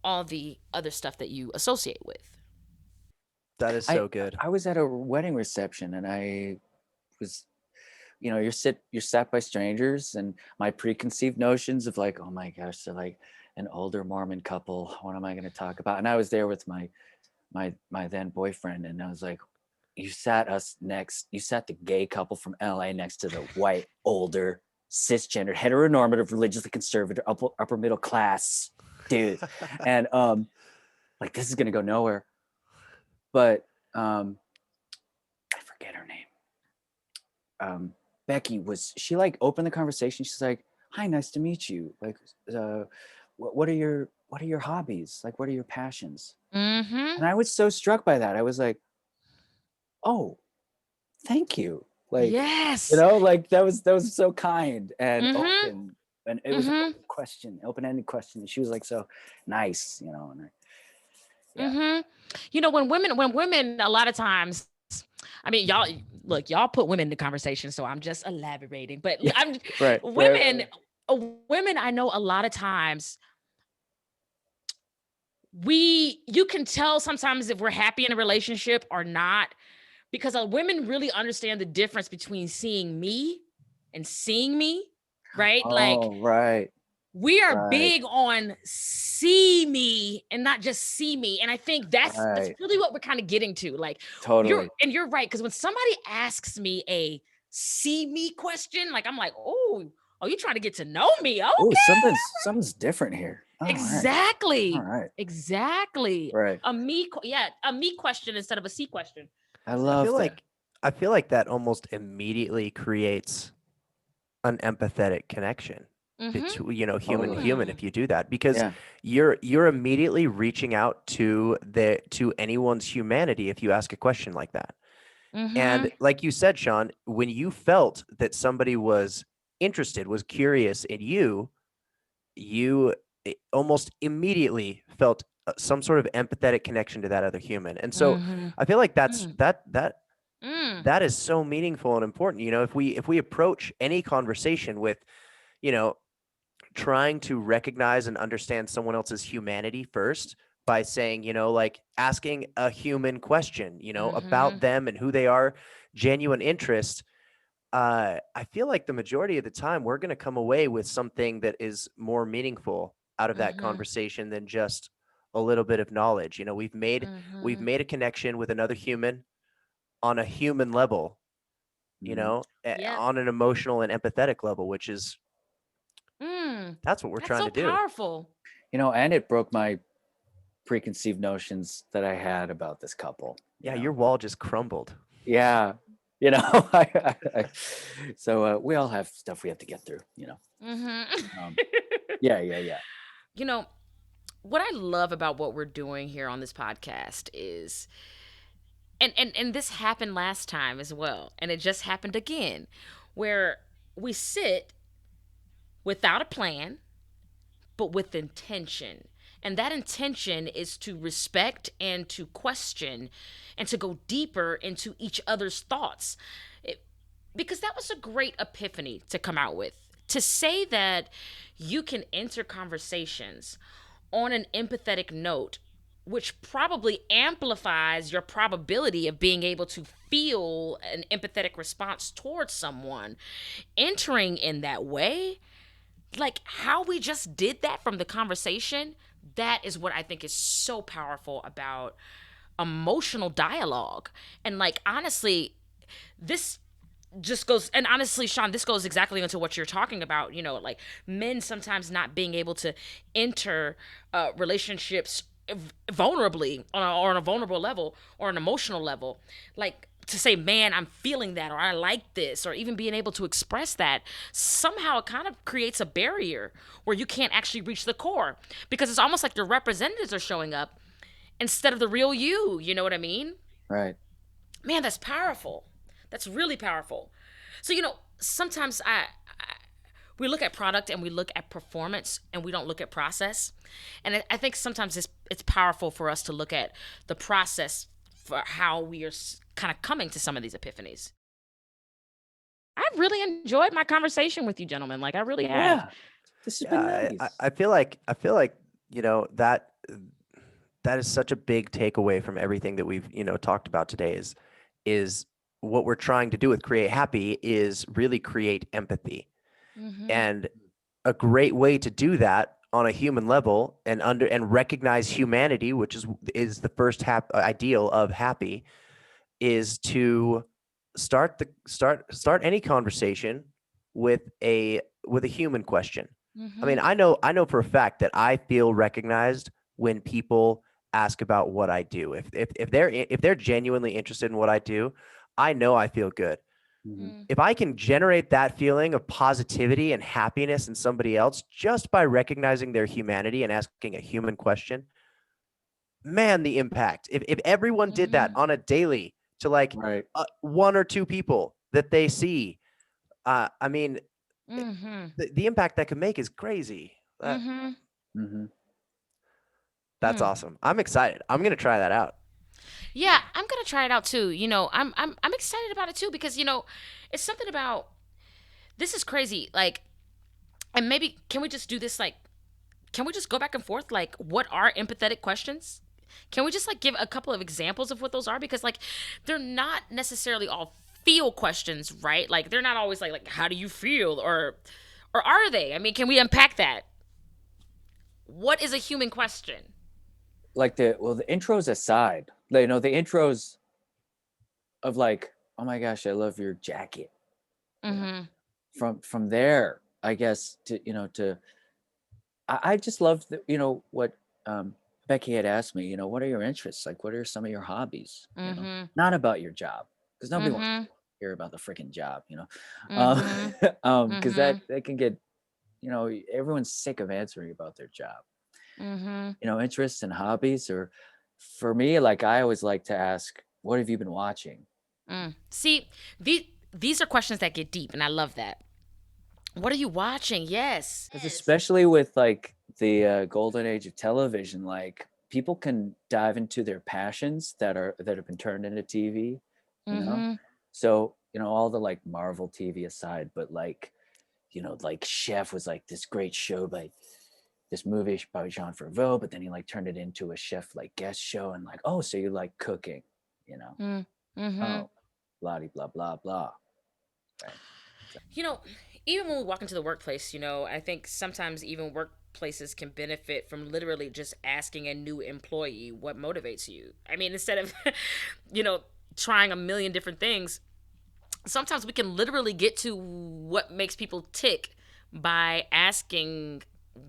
all the other stuff that you associate with. That is I so good. I was at a wedding reception, and I was, you're sat by strangers, and my preconceived notions of like, oh my gosh, they're like an older Mormon couple. What am I going to talk about? And I was there with my then boyfriend, and I was like, you sat the gay couple from LA next to the white, older, cisgendered, heteronormative, religiously conservative, upper middle class dude. And like this is gonna go nowhere. But I forget her name. Becky, was she like opened the conversation? She's like, "Hi, nice to meet you. Like, uh, what are your hobbies? Like, what are your passions?" Mm-hmm. And I was so struck by that. I was like, "Oh, thank you." Like, Yes. like that was so kind and Mm-hmm. open. and it was an Mm-hmm. open-ended question. And she was like so nice, you know. And yeah, Mm-hmm. You know, when women, a lot of times, I mean, y'all look, y'all put women in the conversation, so I'm just elaborating. But yeah, I'm right. women, women. I know a lot of times you can tell sometimes if we're happy in a relationship or not because women really understand the difference between seeing me and seeing me, right? Like Oh, right, we are right, big on see me and not just see me. And I think that's right. really what we're kind of getting to. Like Totally. you're right. Cause when somebody asks me a see me question, like I'm like, oh, you trying to get to know me. Oh, Okay. something's different here. Oh, all right, all Exactly. right, Exactly. right. A me question instead of a C question. I I feel love that. like I feel like that almost immediately creates an empathetic connection Mm-hmm. between, human to Totally. human if you do that, because Yeah. you're immediately reaching out to anyone's humanity if you ask a question like that. Mm-hmm. And like you said, Sean, when you felt that somebody was interested, was curious in you, you almost immediately felt some sort of empathetic connection to that other human. And so Mm-hmm. I feel like that's Mm. Mm. that is so meaningful and important. If we approach any conversation with, you know, trying to recognize and understand someone else's humanity first by saying, like asking a human question, Mm-hmm. about them and who they are, genuine interest. I feel like the majority of the time we're going to come away with something that is more meaningful out of that Mm-hmm. conversation than just a little bit of knowledge. We've Mm-hmm. made a connection with another human on a human level, Mhm. Yep. on an emotional and empathetic level, which is Mm. that's what we're That's trying so to do. powerful. And it broke my preconceived notions that I had about this couple. Yeah, your wall just crumbled. Yeah, so we all have stuff we have to get through. Mm-hmm. Um, yeah, yeah, yeah. You know, what I love about what we're doing here on this podcast is and this happened last time as well, and it just happened again, where we sit without a plan, but with intention. And that intention is to respect and to question and to go deeper into each other's thoughts. It, because that was a great epiphany to come out with. To say that you can enter conversations on an empathetic note, which probably amplifies your probability of being able to feel an empathetic response towards someone. Entering in that way, like how we just did that from the conversation, that is what I think is so powerful about emotional dialogue. And like honestly, this just goes, and honestly, Sean, this goes exactly into what you're talking about, like men sometimes not being able to enter relationships vulnerably on a vulnerable level or an emotional level, like to say, man, I'm feeling that, or I like this, or even being able to express that, somehow it kind of creates a barrier where you can't actually reach the core because it's almost like your representatives are showing up instead of the real you. You know what I mean? Right. Man, that's powerful. That's really powerful. So, sometimes we look at product and we look at performance and we don't look at process. And I think sometimes it's powerful for us to look at the process for how we are kind of coming to some of these epiphanies. I've really enjoyed my conversation with you, gentlemen. Like I really have. Yeah. This has been Yeah, I, nice. I feel like that is such a big takeaway from everything that we've talked about today is what we're trying to do with Create Happy is really create empathy. Mm-hmm. And a great way to do that on a human level and recognize humanity, which is the first ideal of happy, is to start any conversation with a human question. I Mm-hmm. mean, I know for a fact that I feel recognized when people ask about what I do. If they're genuinely interested in what I do, I know I feel good. Mhm. Mm-hmm. If I can generate that feeling of positivity and happiness in somebody else just by recognizing their humanity and asking a human question, man, the impact. If everyone did that Mm-hmm. on a daily to like Right. one or two people that they see, I mean, Mm-hmm. The impact that can make is crazy. Mm-hmm. Mm-hmm. That's awesome. I'm excited. I'm gonna try that out. Yeah, I'm gonna try it out too. I'm excited about it too because it's something about this is crazy. Like, and maybe can we just do this? Like, can we just go back and forth? Like, what are empathetic questions? Can we just like give a couple of examples of what those are? Because like, they're not necessarily all feel questions, right? Like, they're not always like how do you feel or are they? I mean, can we unpack that? What is a human question? Like the intros aside, the intros of like, oh my gosh, I love your jacket. Mm-hmm. From there, I guess to I just loved what Becky had asked me. What are your interests? Like, what are some of your hobbies? Mm-hmm. Not about your job, because nobody wants Mm-hmm. to hear about the freaking job. Mm-hmm. Because Mm-hmm. that can get everyone's sick of answering about their job. Mm-hmm. Interests and hobbies, or for me, like I always like to ask, what have you been watching? See, these are questions that get deep, and I love that. What are you watching? Yes. Because especially with like the golden age of television, like people can dive into their passions that have been turned into TV, you know. Mm-hmm. So all the like Marvel TV aside, but like like Chef was like this great show by this movie by Jean Favreau, but then he like turned it into a chef like guest show, and like, oh, so you like cooking, you know? Mm-hmm. Oh, blah blah blah blah. Right. You know, even when we walk into the workplace, I think sometimes even workplaces can benefit from literally just asking a new employee what motivates you. I mean, instead of, you know, trying a million different things, sometimes we can literally get to what makes people tick by asking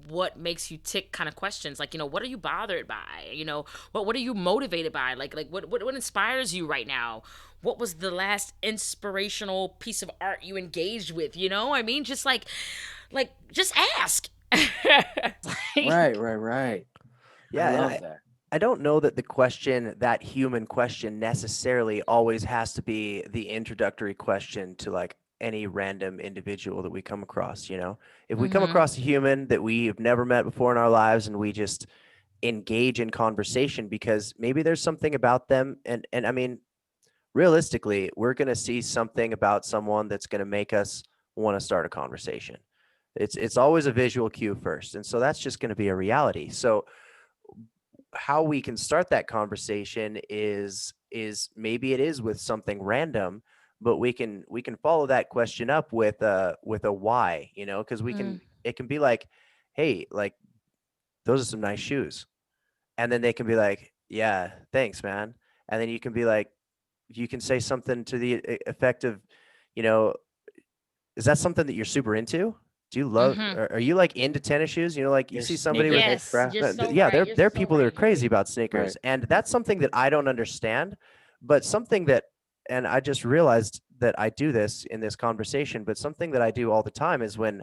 what makes you tick kind of questions, like what are you bothered by, what are you motivated by, like what inspires you right now, what was the last inspirational piece of art you engaged with, I mean, just just ask. Right, right, right. I Yeah, and love I that. I don't know that the question, that human question, necessarily always has to be the introductory question to like any random individual that we come across, you know? If we come Mhm. across a human that we have never met before in our lives and we just engage in conversation because maybe there's something about them, and I mean, realistically, we're going to see something about someone that's going to make us want to start a conversation. It's always a visual cue first. And so that's just going to be a reality. So how we can start that conversation is maybe it is with something random, but we can follow that question up with a why, you know, because we Mm. can it can be like, hey, like those are some nice shoes. And then they can be like, yeah, thanks, man. And then you can be like, you can say something to the effect of, you know, is that something that you're super into? Do you love? Mhm. Are you like into tennis shoes? You know, like you You're see somebody with, sneakerhead, Yes, bruh. you're so yeah, right. there You're there are so people that are right. crazy about Right. sneakers, and that's something that I don't understand. But something that, and I just realized that I do this in this conversation. But something that I do all the time is when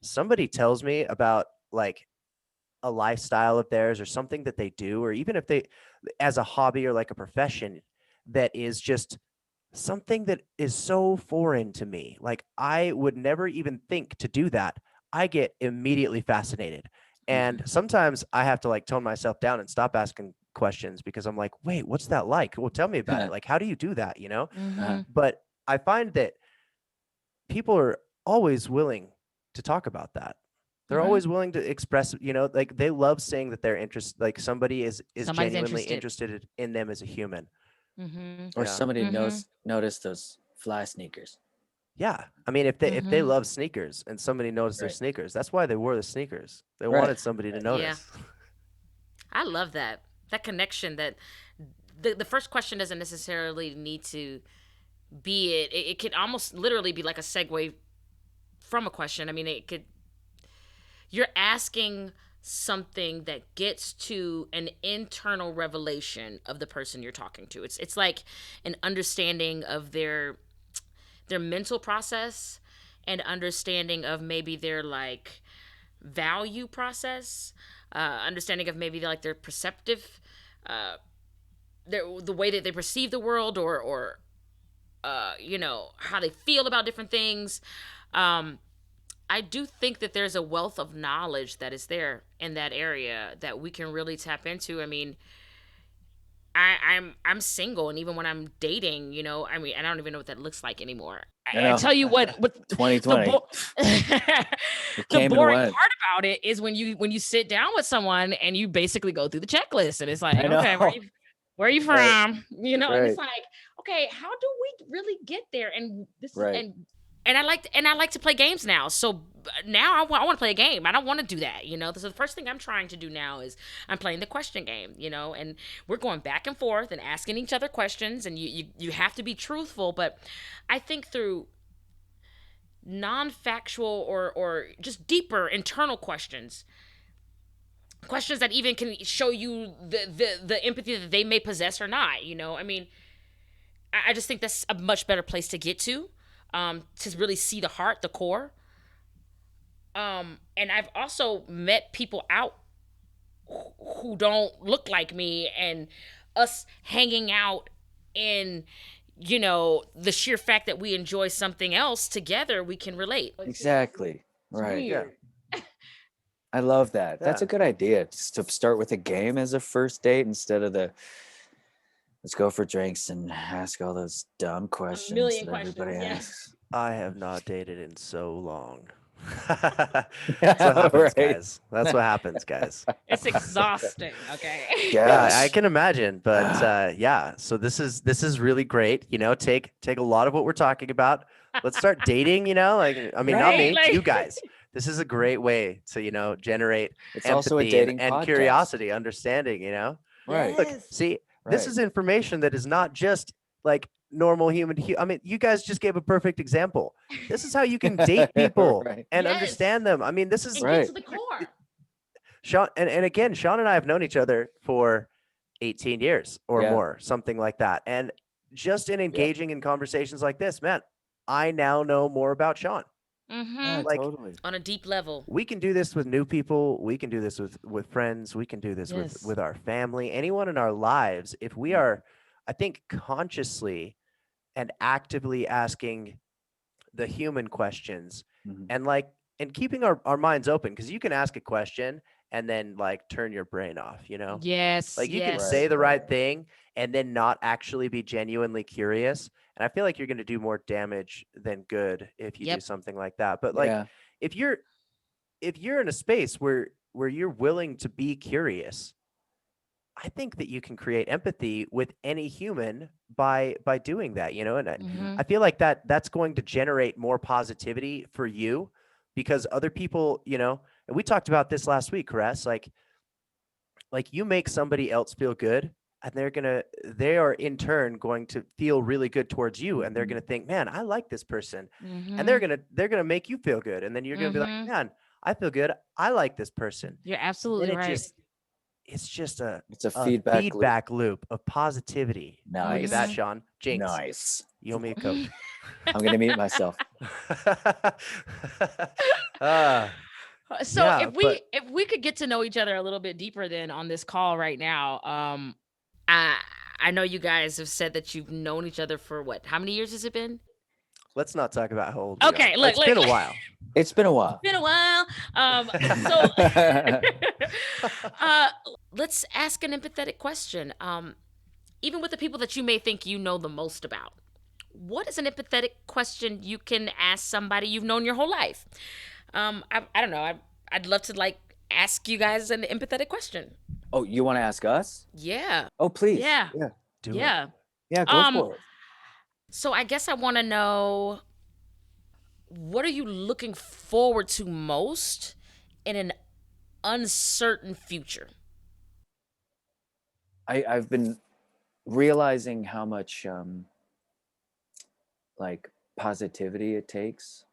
somebody tells me about like a lifestyle of theirs or something that they do, or even if they, as a hobby or like a profession, that is just something that is so foreign to me. Like I would never even think to do that. I get immediately fascinated. And Mhm. sometimes I have to like tone myself down and stop asking questions because I'm like, wait, what's that like? Well, tell me about it. Like, how do you do that? You know? Uh-huh. Mhm. But I find that people are always willing to talk about that. They're Mhm. always willing to express, you know, like they love saying that they're interested, like somebody is Somebody's genuinely interested. interested in them as a human. Mhm. Or Yeah. somebody Mhm. noticed those fly sneakers. Yeah. I mean, if they Mhm. love sneakers and somebody noticed their Right. sneakers, that's why they wore the sneakers. They Right. wanted somebody to Right. Yeah. notice. I love that connection. That the first question doesn't necessarily need to be it could almost literally be like a segue from a question. I mean, it could, you're asking something that gets to an internal revelation of the person you're talking to. It's like an understanding of their mental process and understanding of maybe their like value process, understanding of maybe like their perceptive, the way that they perceive the world, or how they feel about different things. Um, I do think that there's a wealth of knowledge that is there in that area that we can really tap into. I mean, I'm single, and even when I'm dating, you know, I mean, I don't even know what that looks like anymore. I I know. tell you what the 2020. It the came and boring went. part about it is when you sit down with someone and you basically go through the checklist, and it's like, I okay, know. where are you Right. from? You know, and Right. it's like, okay, how do we really get there? And this is Right. and I like to play games now. So now I want to play a game. I don't want to do that, you know. So the first thing I'm trying to do now is I'm playing the question game, you know, and we're going back and forth and asking each other questions, and you have to be truthful. But I think through non-factual or just deeper internal questions that even can show you the empathy that they may possess or not, you know. I mean, I just think that's a much better place to get to really see the heart, the core. And I've also met people out who don't look like me, and us hanging out in, you know, the sheer fact that we enjoy something else together, we can relate. Exactly. It's Right. weird. I love that. That's a Yeah. good idea. Just to start with a game as a first date instead of the let's go for drinks and ask all those dumb questions million that everybody questions, yeah. asks. I have not dated in so long. That's what happens, Right. guys. That's what happens, guys. It's exhausting. Okay. Yeah, I Gosh. can imagine, but yeah. So this is really great. You know, take a lot of what we're talking about. Let's start dating. You know, like I mean, not Right, me, like- you guys. This is a great way to generate It's also a empathy dating and podcast. curiosity, understanding. You know, Right. look, Yes. see, this Right. is information that is not just like normal human. I mean, you guys just gave a perfect example. This is how you can date people Right. and Yes. understand them. I mean, this is And Right. get to the core. Sean, and again, Sean and I have known each other for 18 years or Yeah. more, something like that. And just in engaging in conversations like this, man, I now know more about Sean. Yeah, Like totally. On a deep level. we can do this with new people. We can do this with friends. We can do this Yes. with our family, anyone in our lives. If we are, I think, consciously and actively asking the human questions Mhm. and keeping our minds open, because you can ask a question and then like turn your brain off, you know? Yes. Like you can yes. say the right thing and then not actually be genuinely curious. And I feel like you're going to do more damage than good if you do Yep. something like that. But like Yeah. if you're in a space where you're willing to be curious, I think that you can create empathy with any human by doing that, you know, and Mhm. I feel like that's going to generate more positivity for you because other people, you know, and we talked about this last week, Caress, like you make somebody else feel good and they are in turn going to feel really good towards you and they're Mhm. going to think, man, I like this person. Mhm. And they're going to make you feel good. And then you're going to be Mhm. like, man, I feel good. I like this person. You're Then absolutely right. it's just a It's a feedback loop. feedback loop of positivity. Look at Nice. that, Mhm. Sean. Jinx. Nice. You owe me a Coke. I'm gonna mute myself. So Yeah, but if we could get to know each other a little bit deeper then on this call right now, I know you guys have said that you've known each other for what? How many years has it been? let's not talk about how old we Okay, are. look, It's been a look. while. It's been a while. Been a while. So let's ask an empathetic question. Even with the people that you may think you know the most about, what is an empathetic question you can ask somebody you've known your whole life? I don't know. I'd love to like ask you guys an empathetic question. Oh, you want to ask us? Yeah. Oh, please. Yeah. Yeah. Do Yeah. it. Yeah. Go for it. So I guess I want to know, what are you looking forward to most in an uncertain future? I've been realizing how much like positivity it takes,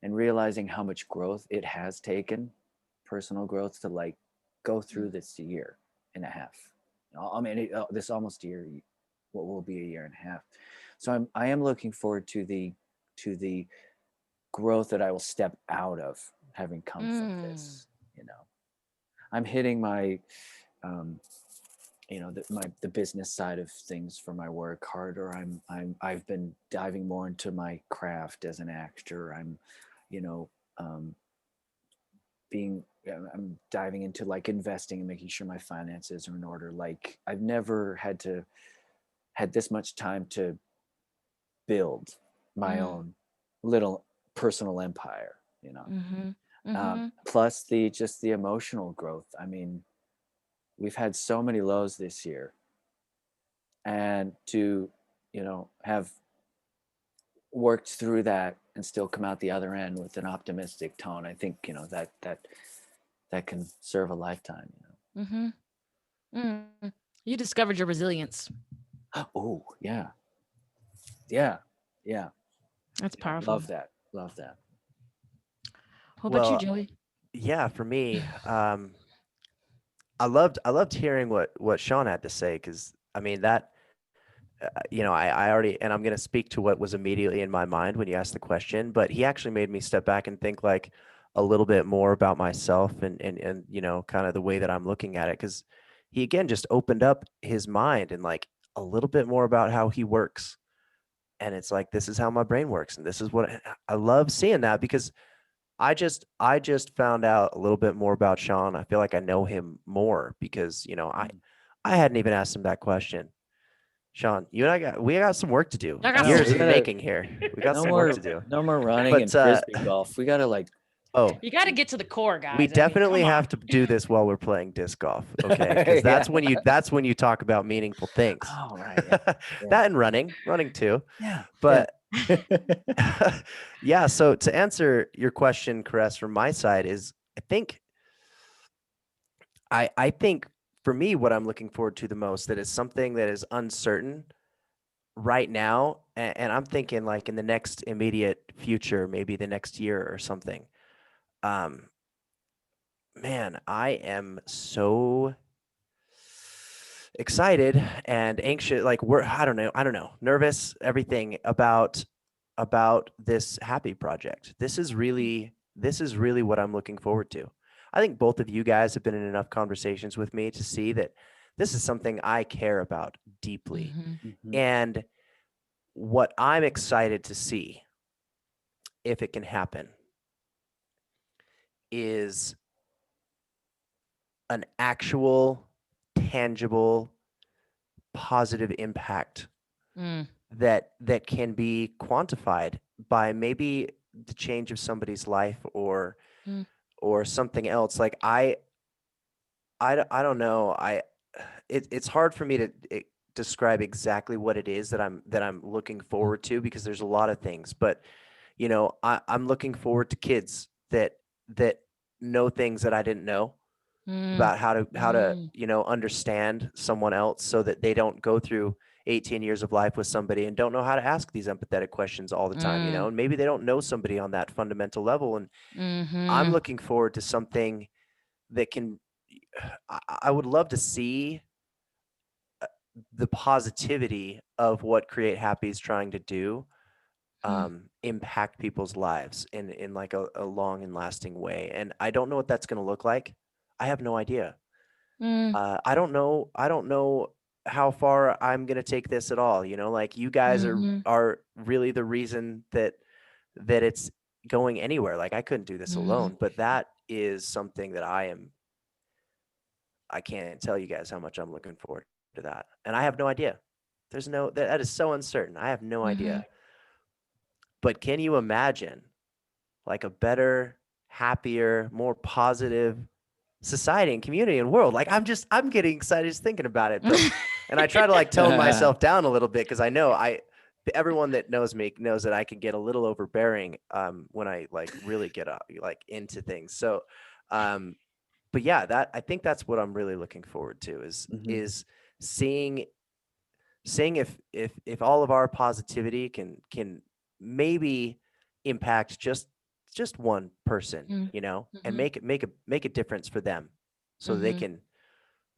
and realizing how much growth it has taken, personal growth, to like go through this year and a half. I mean, this almost year, what will be a year and a half. So I am looking forward to the growth that I will step out of having come from this. You know, I'm hitting my you know, the business side of things for my work harder. I've been diving more into my craft as an actor. I'm, you know, um, being I'm diving into like investing and making sure my finances are in order. Like I've never had this much time to build my Mm. own little personal empire, you know. Mm-hmm. Mm-hmm. Plus the just the emotional growth. I mean, we've had so many lows this year, and to, you know, have worked through that and still come out the other end with an optimistic tone, I think, you know, that can serve a lifetime, you Mm-hmm. Mm. You discovered your resilience. know. Oh yeah, yeah, yeah, That's yeah. powerful. Love that, love that. What about you, Well, Joey? yeah, for me, I loved hearing what Sean had to say because I mean that I already and I'm going to speak to what was immediately in my mind when you asked the question, but he actually made me step back and think like a little bit more about myself and kind of the way that I'm looking at it because he again just opened up his mind and like a little bit more about how he works. And it's like this is how my brain works and this is what I love seeing that because I just found out a little bit more about Sean. I feel like I know him more because, Mm. I hadn't even asked him that question. Sean, you and we got some work to do. I got No, Years we in the gotta making here. We got no some work more to do. no more running and But frisbee golf. We gotta like oh, You got to get to the core, we guys. I mean, definitely come on. have to do this while we're playing disc golf, okay? Because yeah. that's when you talk about meaningful things. Oh right, yeah, yeah, That and running too. yeah, yeah. But yeah, so to answer your question, Caress, from my side is I think for me, what I'm looking forward to the most that is something that is uncertain right now, and I'm thinking like in the next immediate future, maybe the next year or something. Um, man, I am so excited and anxious. Like I don't know, nervous, everything about this happy project. This is really what I'm looking forward to. I think both of you guys have been in enough conversations with me to see that this is something I care about deeply. Mm-hmm. Mhm. And what I'm excited to see, if it can happen, is an actual, tangible, positive impact Mm. that can be quantified by maybe the change of somebody's life Mm. or something else. Like I don't know. It's hard for me to describe exactly what it is that I'm looking forward to because there's a lot of things. But I'm looking forward to kids that know things that I didn't know Mm. about how to Mm. understand someone else so that they don't go through 18 years of life with somebody and don't know how to ask these empathetic questions all the time, Mm. and maybe they don't know somebody on that fundamental level. And I'm Mm-hmm. looking forward to something that can I would love to see the positivity of what Create Happy is trying to do Mm. impact people's lives in like a long and lasting way. And I don't know what that's going to look like. I have no idea. Mm. I don't know how far I'm gonna take this at all. Like you guys Mm-hmm. are really the reason that it's going anywhere. Like I couldn't do this Mm-hmm. alone, but that is something that I can't tell you guys how much I'm looking forward to that. And I have no idea. That is so uncertain. I have no Mm-hmm. idea. But can you imagine like a better, happier, more positive society and community and world? Like I'm getting excited just thinking about it. But and I try to like tone myself down a little bit because I know everyone that knows me knows that I can get a little overbearing when I like really get like into things. So um but yeah, that I think that's what I'm really looking forward to is Mhm. is seeing seeing if all of our positivity can maybe impact just one person, and Mm-hmm. make a difference for them so they Mm-hmm. can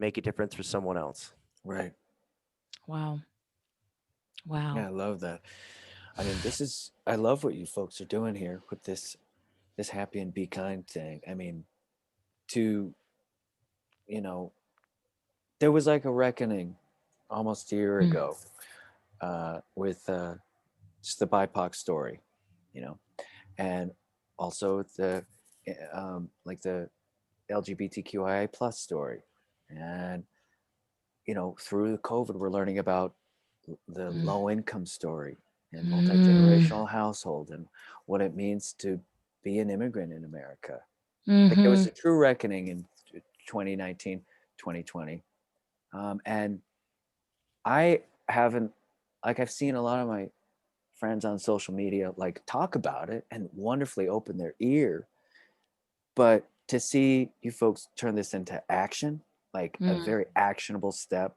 make a difference for someone else. Right. Wow. Yeah, Wow. I love that. I mean, I love what you folks are doing here with this happy and be kind thing. I mean, to, you know, there was like a reckoning almost a year Mm. ago with just the BIPOC story, you know, and also the like the LGBTQIA plus story, and through the COVID, we're learning about the Mm. low income story and Mm. multi-generational household and what it means to be an immigrant in America. Like there was Mhm. a true reckoning in 2019, 2020. And I haven't, like, I've seen a lot of my friends on social media like talk about it and wonderfully open their ear. But to see you folks turn this into action, like a Mm. very actionable step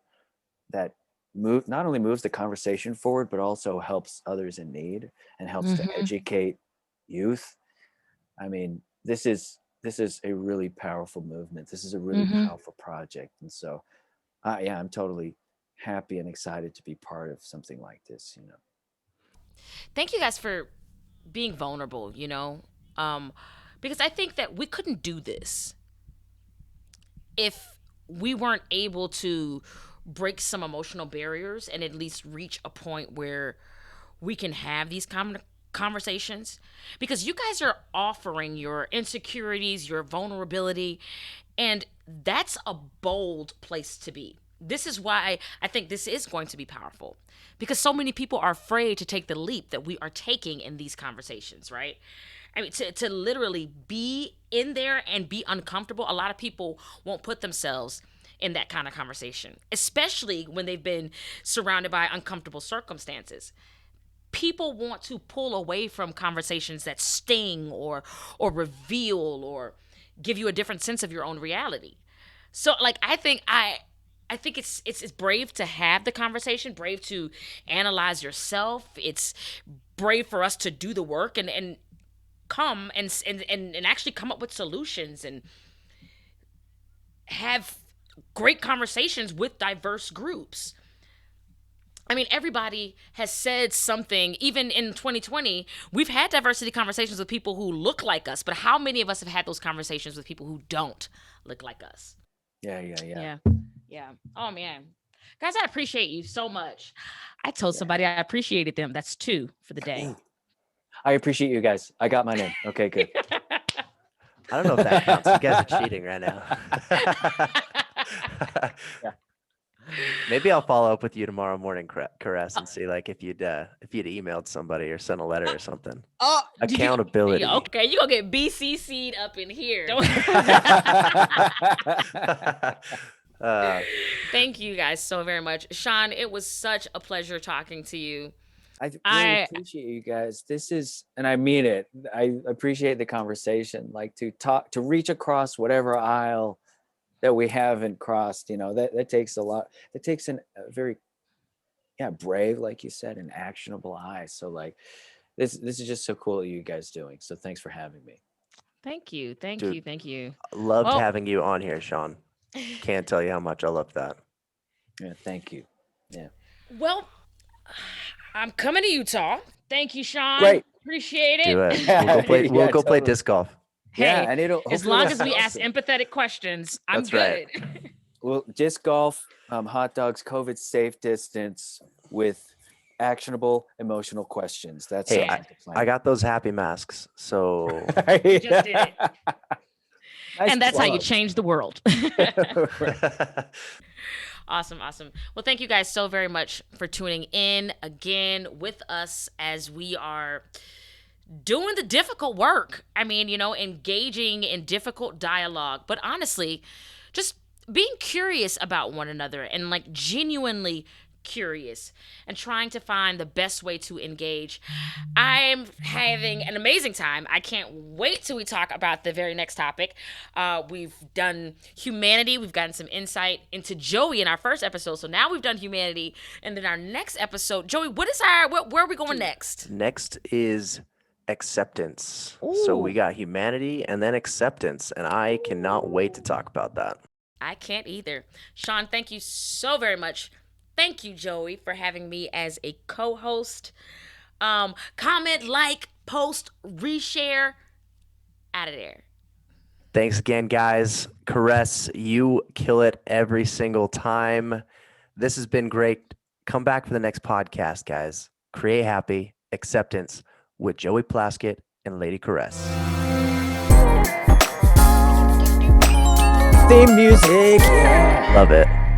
that not only moves the conversation forward, but also helps others in need and helps to Mhm. educate youth. I mean, this is a really powerful movement. This is a really Mhm. powerful project. And so yeah, I'm totally happy and excited to be part of something like this. Thank you guys for being vulnerable, because I think that we couldn't do this if we weren't able to break some emotional barriers and at least reach a point where we can have these conversations, because you guys are offering your insecurities, your vulnerability, and that's a bold place to be. This is why I think this is going to be powerful, because so many people are afraid to take the leap that we are taking in these conversations, right? I mean, to literally be in there and be uncomfortable. A lot of people won't put themselves in that kind of conversation, especially when they've been surrounded by uncomfortable circumstances. People want to pull away from conversations that sting or reveal or give you a different sense of your own reality. So like I think it's brave to have the conversation, brave to analyze yourself. It's brave for us to do the work and come and actually come up with solutions and have great conversations with diverse groups. I mean, everybody has said something. Even in 2020, we've had diversity conversations with people who look like us, but how many of us have had those conversations with people who don't look like us? Yeah. Yeah. Yeah. Oh, man. Guys, I appreciate you so much. I told Yeah. somebody I appreciated them. That's 2 for the day. I appreciate you guys. I got mine in. Okay, good. I don't know if that counts. You guys are cheating right now. Yeah. Maybe I'll follow up with you tomorrow morning, Caress, and see like if you'd emailed somebody or sent a letter or something. Oh, Accountability. Okay, you gonna get BCC'd up in here. Thank you guys so very much. Sean, it was such a pleasure talking to you. I really appreciate you guys. And I mean it. I appreciate the conversation, like to reach across whatever aisle that we haven't crossed, that takes a lot. It takes a very, brave, like you said, an actionable eye. So like this is just so cool that you guys doing. So thanks for having me. Thank you. Thank Dude, you. Thank you. Loved having you on here, Sean. Can't tell you how much I love that. Yeah, thank you. Yeah. Well, I'm coming to Utah. Thank you, Sean. Great. Appreciate it. Do it. We'll go play. We'll go play totally. disc golf. Hey, yeah, and as long as we ask empathetic questions, I'm That's good. right. Well, disc golf, hot dogs, COVID safe distance with actionable emotional questions. That's Hey, the plan. I got those happy masks. So You just did it. Nice And that's how you plug. change the world. Awesome. Well, thank you guys so very much for tuning in again with us as we are doing the difficult work. I mean, engaging in difficult dialogue, but honestly, just being curious about one another and like genuinely curious and trying to find the best way to engage. I'm having an amazing time. I can't wait till we talk about the very next topic. We've done humanity. We've gotten some insight into Joey in our first episode. So now we've done humanity. And then our next episode, Joey, where are we going next? Next is acceptance. Ooh. So we got humanity and then acceptance. And I cannot wait to talk about that. I can't either. Sean, thank you so very much. Thank you, Joey, for having me as a co-host. Comment, like, post, reshare. Out of there. Thanks again, guys. Caress, you kill it every single time. This has been great. Come back for the next podcast, guys. Create Happy Acceptance with Joey Plaskett and Lady Caress. theme music. Yeah. Love it.